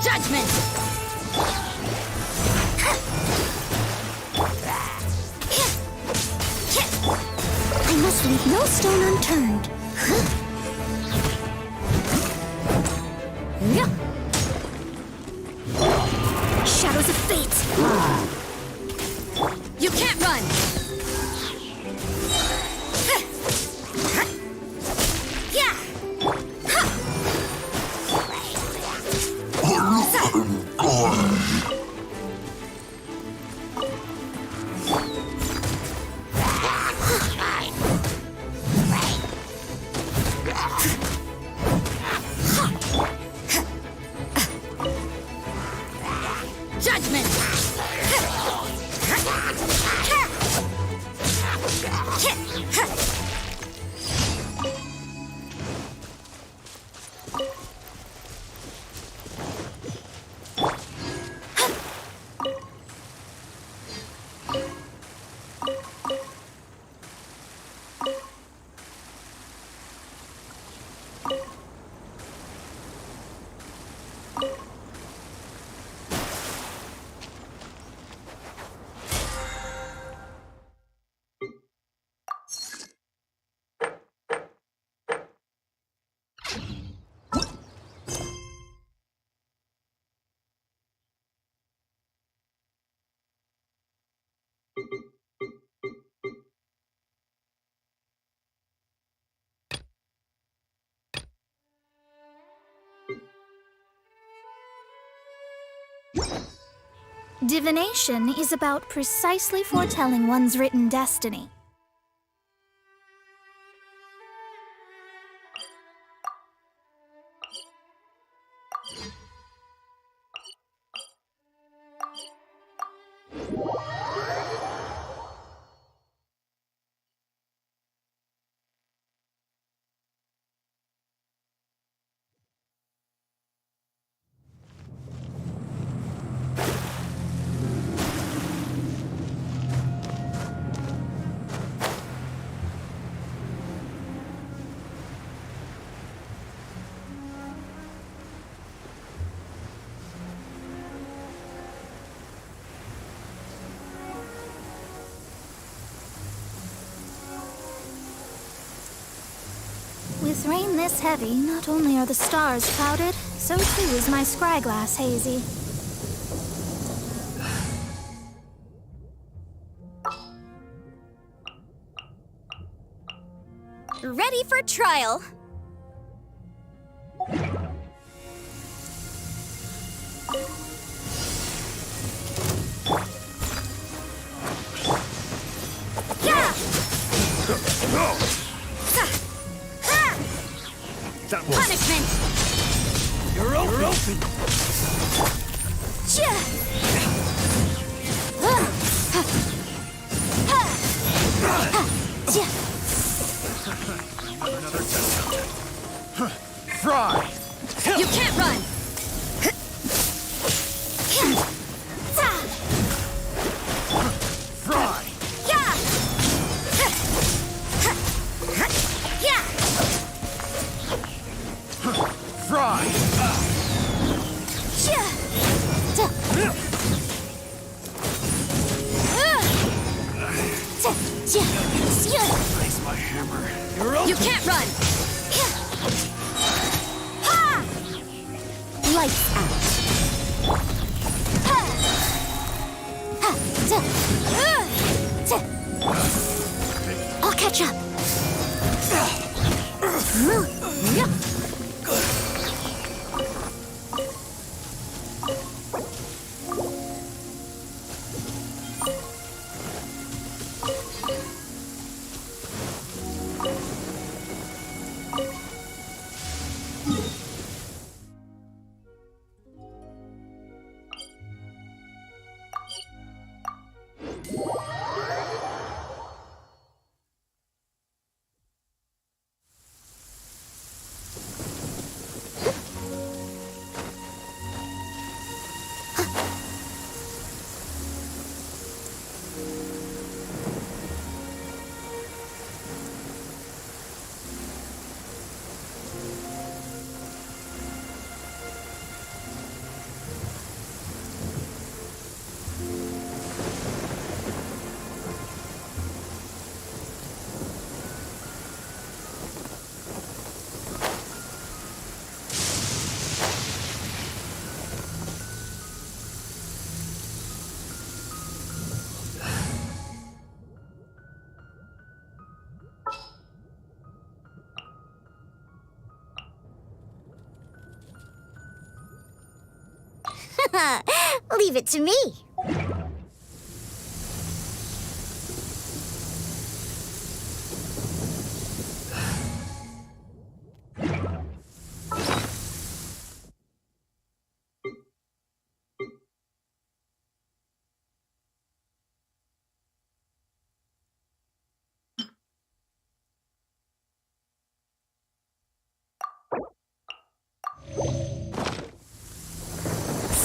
Judgment! I must leave no stone unturned. Shadows of fate! You can't run! Judgment! Divination is about precisely foretelling one's written destiny. With rain this heavy, not only are the stars clouded, so too is my scryglass hazy. Ready for trial. That was... Punishment! You're open! Another test. Fry! You can't run! Fry! Fry! Place my hammer. You're open. You can't run! Lights out. I'll catch up. Leave it to me.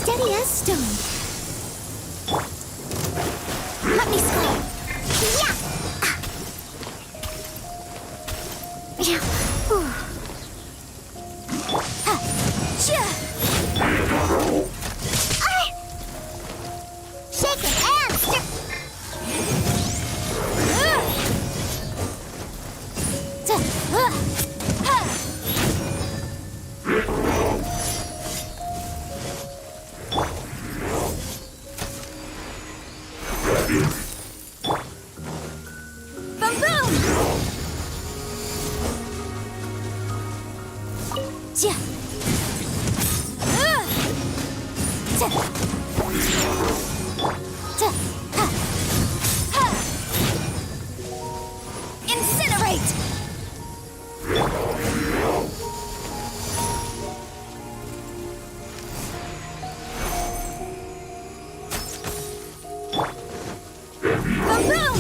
Steady as stone. Let me swing. Yeah. Yeah. Shake it and stir. Boom boom! Yeah. Incinerate! Boom boom!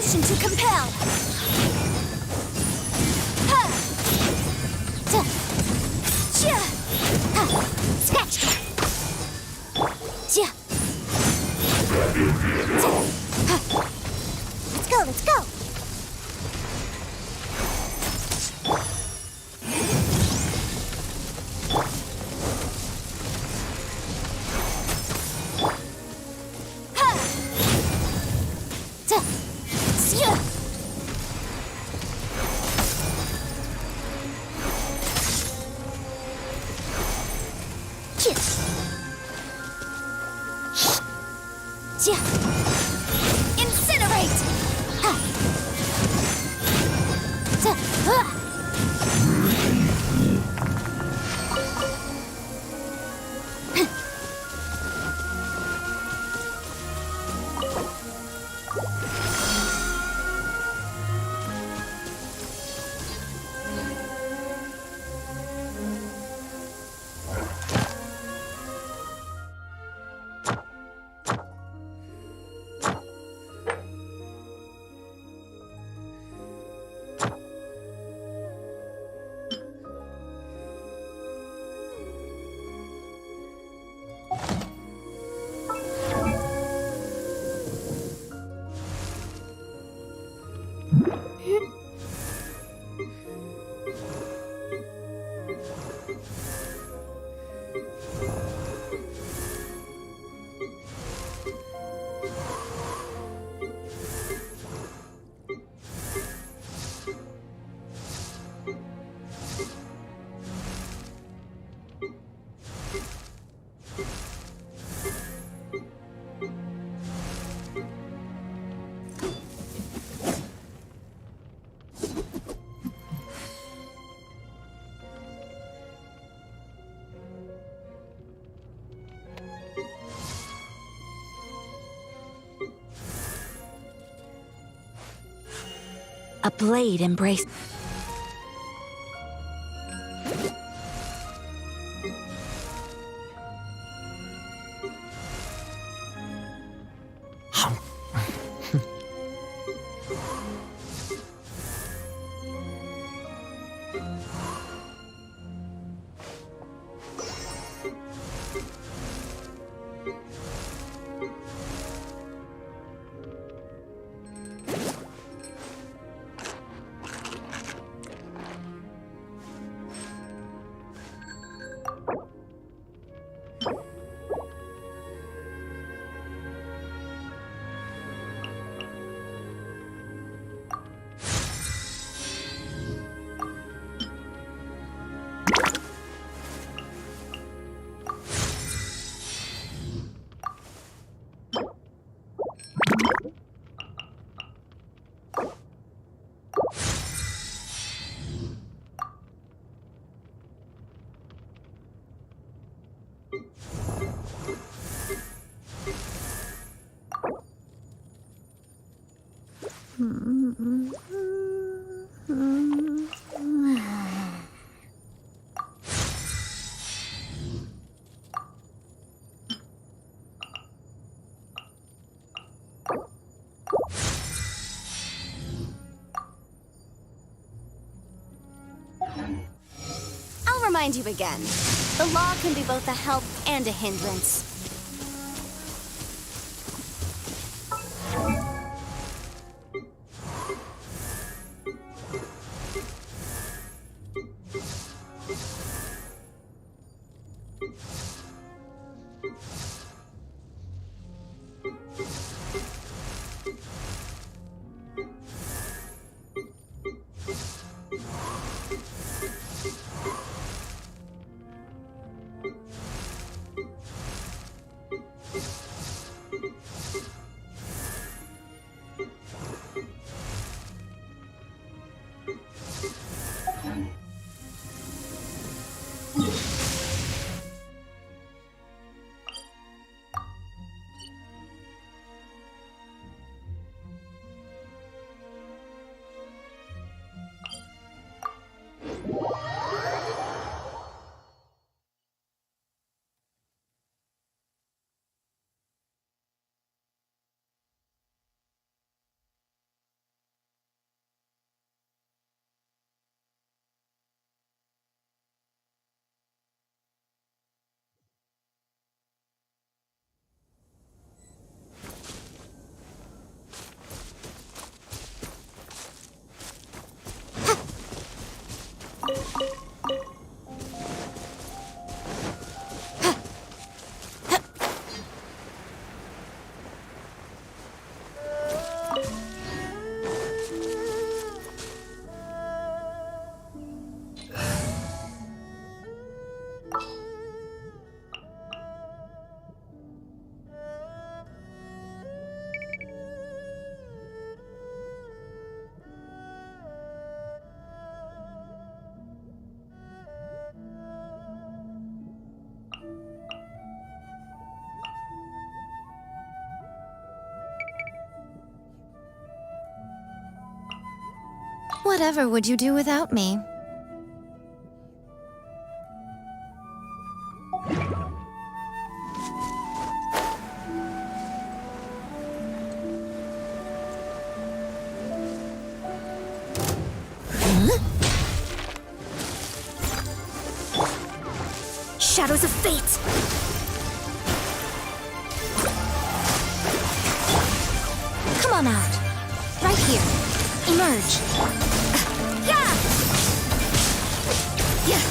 Compulsion to compel! Ha! Duh! Chia! Ha! Scratch! Chia! Ha! Let's go, let's go! Incinerate! A blade embrace. I'll remind you again. The law can be both a help and a hindrance. Whatever would you do without me? Shadows of fate! Come on out. Right here. Emerge. Yeah! Yeah!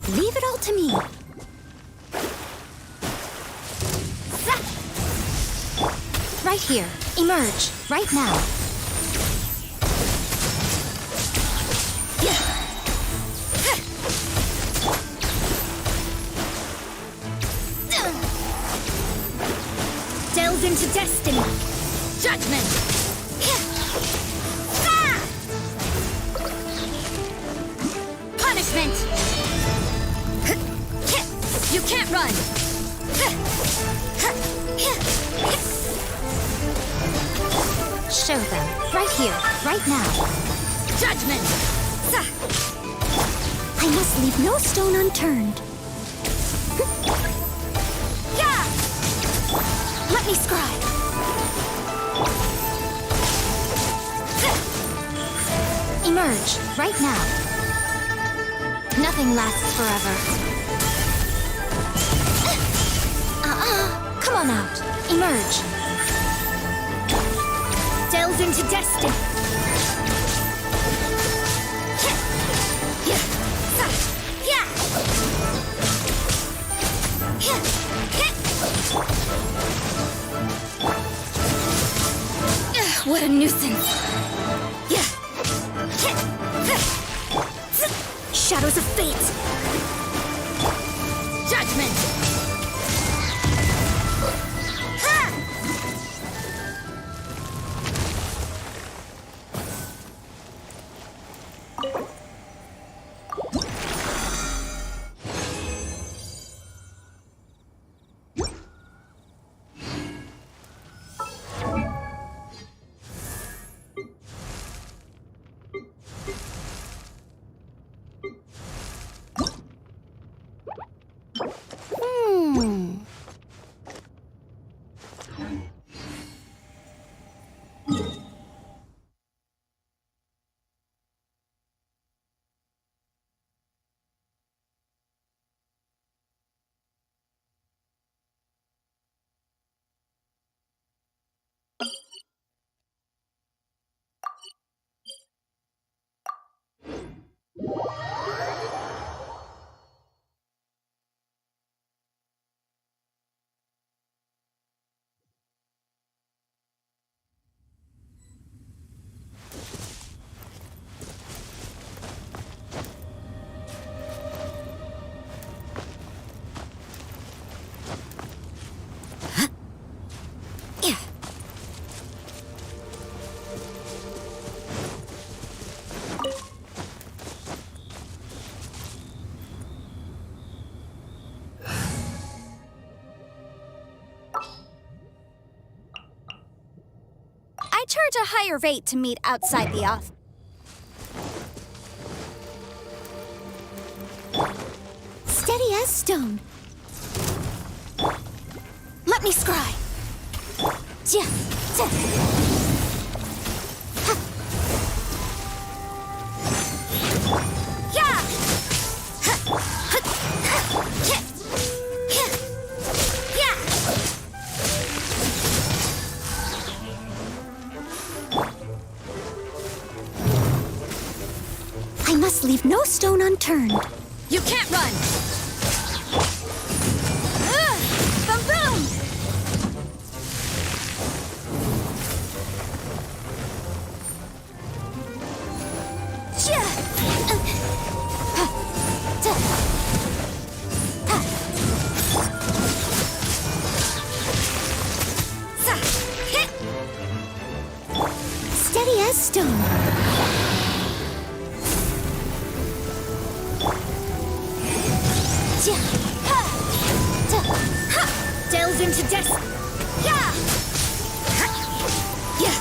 Leave it all to me. Right here. Emerge. Right now. Delve into destiny! Judgment! Punishment! You can't run! Show them. Right here. Right now. Judgment! I must leave no stone unturned. Let me scribe. Emerge. Right now. Nothing lasts forever. Come on out. Emerge. Delve into destiny! What a nuisance! Shadows of fate! Judgment! Charge a higher rate to meet outside the office. Steady as stone. Let me scry. I must leave no stone unturned. You can't run! Boom boom! Steady as stone. Delve into death! Yeah! Yeah!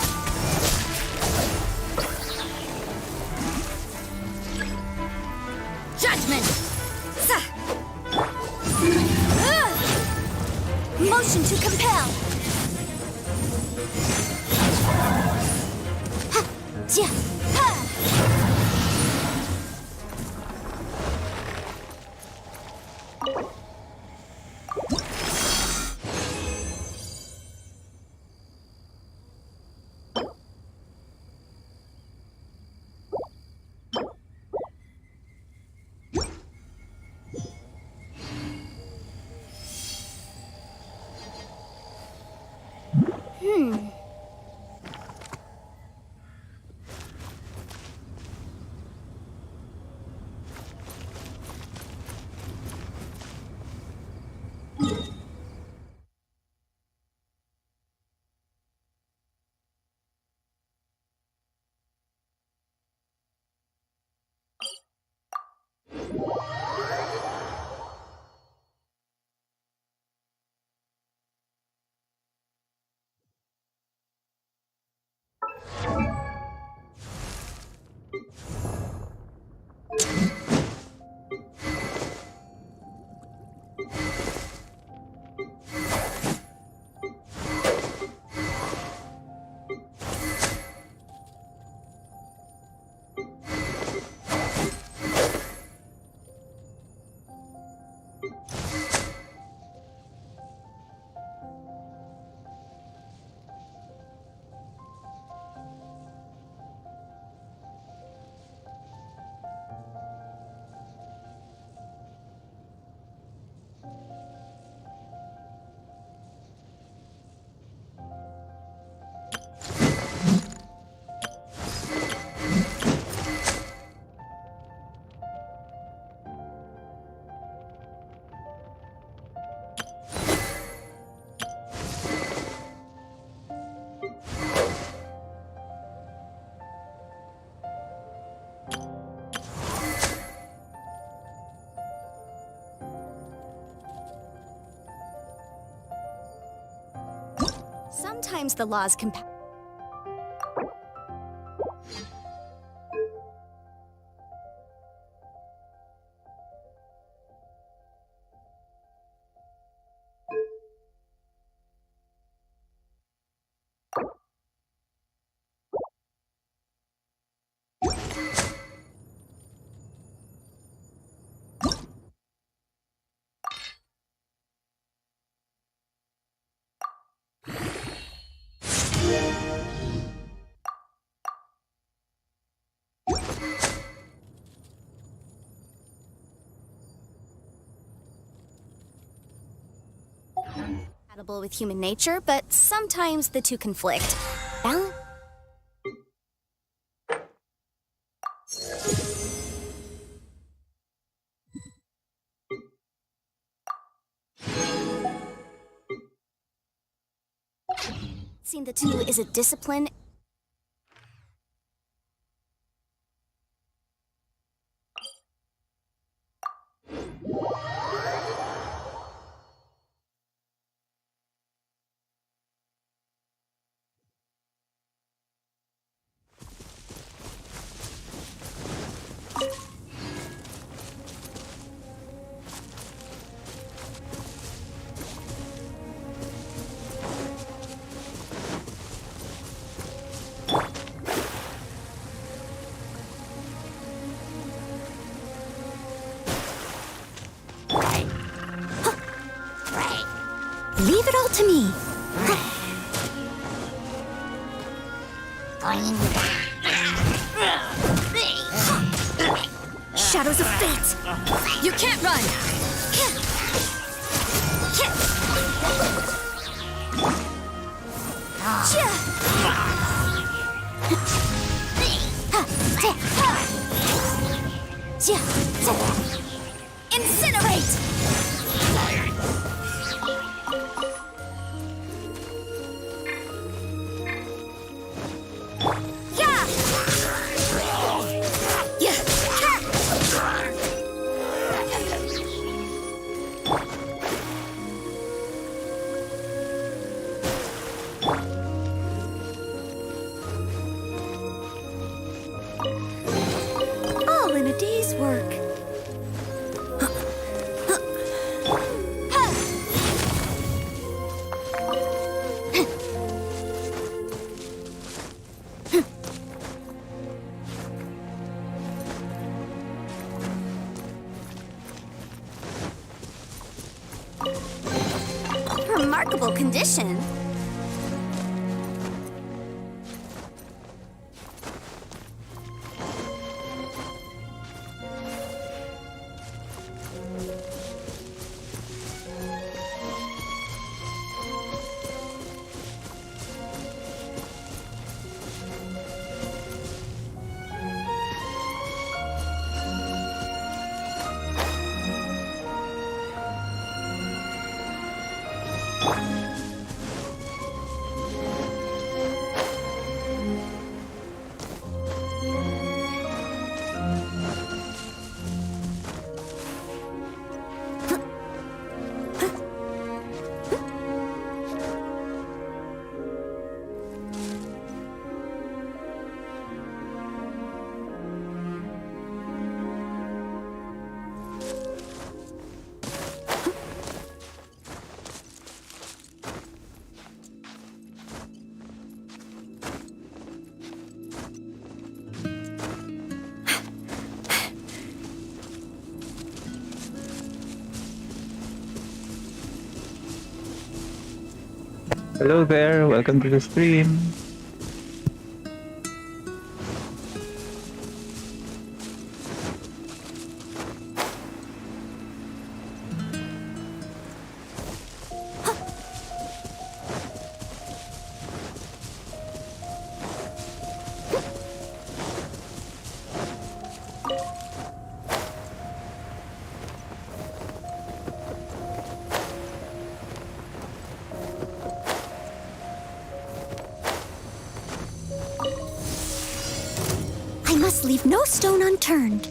Judgment! Motion to compel. Sometimes the laws compatible with human nature, but sometimes the two conflict. Balance. Seeing the two is a discipline. Leave it all to me. Shadows of fate! You can't run! Incinerate! All in a day's work. Remarkable condition. Hello there, welcome to the stream. Leave no stone unturned.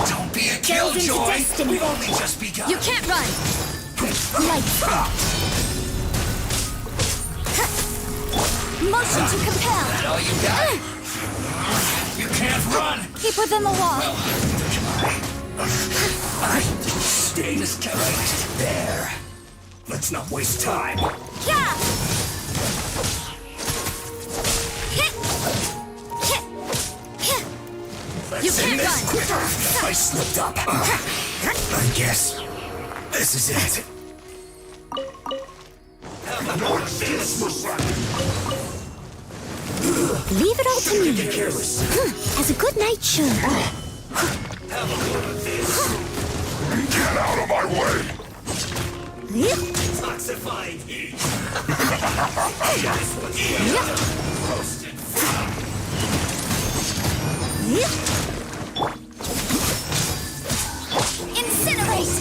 Don't be a killjoy! We've only just begun! You can't run! Motion to compel! Is that all you got? You can't run! Keep within the wall. Stay right there. Let's not waste time. Yeah! You can't run! Quicker! I slipped up. I guess this is it. Leave it all to me. As a good knight should. Get out of my way! Toxifying heat. Roasted Incinerate!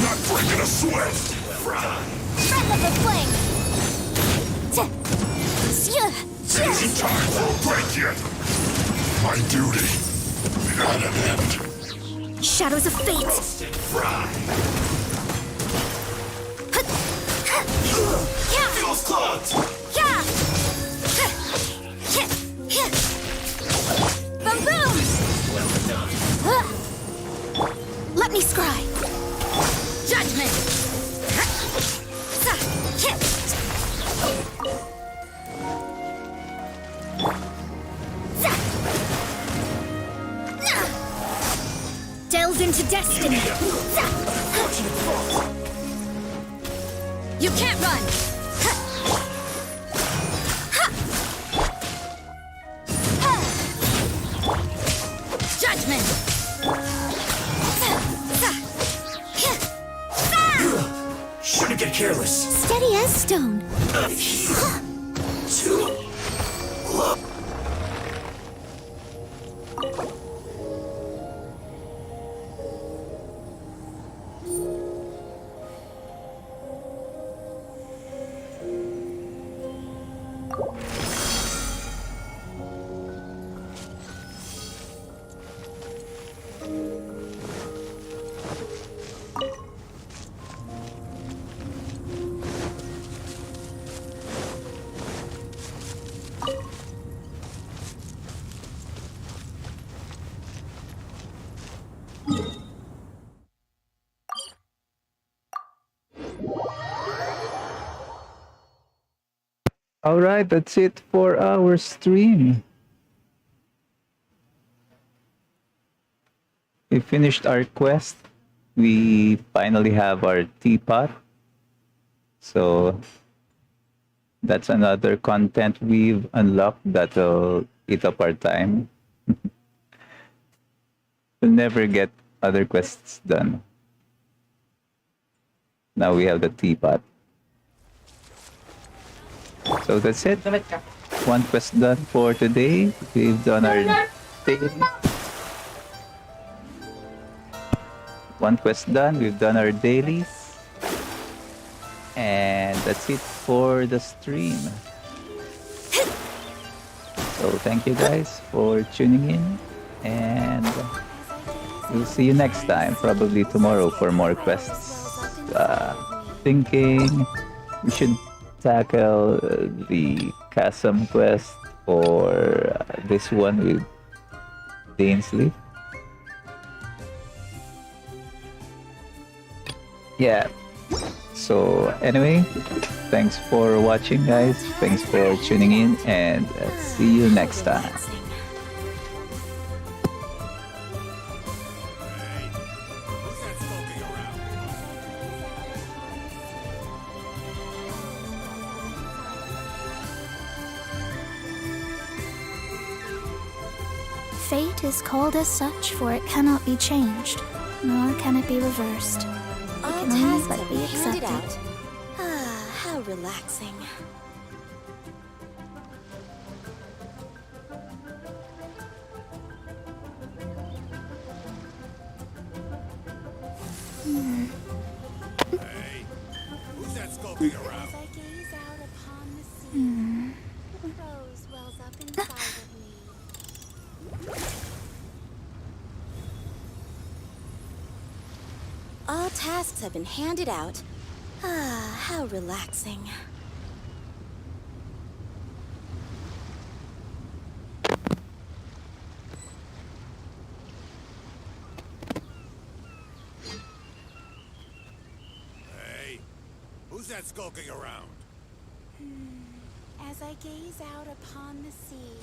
Not breaking a sweat! Breath of the flame! Isn't time for a break yet! My duty at an end. Shadows of fate! Roasted fry! Feels clogged! Boom boom! Let me scry! Judgment! Delve into destiny! You can't run! stone. All right, that's it for our stream. We finished our quest. We finally have our teapot. So that's another content we've unlocked that will eat up our time. We'll never get other quests done. Now we have the teapot. So that's it. One quest done for today. We've done our daily. One quest done. We've done our dailies. And that's it for the stream. So thank you guys for tuning in. And we'll see you next time. Probably tomorrow for more quests. Thinking we should tackle the chasm quest or this one with Dainsley. Yeah. So anyway, thanks for watching, guys. Thanks for tuning in, and see you next time. Fate is called as such, for it cannot be changed, nor can it be reversed. It can only but be accepted. Ah, how relaxing. Hey, who's that skulking around? As I gaze out upon the sea, the rose wells up inside of me. All tasks have been handed out. Ah, how relaxing. Hey, who's that skulking around? As I gaze out upon the sea,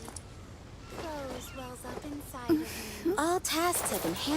rose wells up inside of me. All tasks have been handed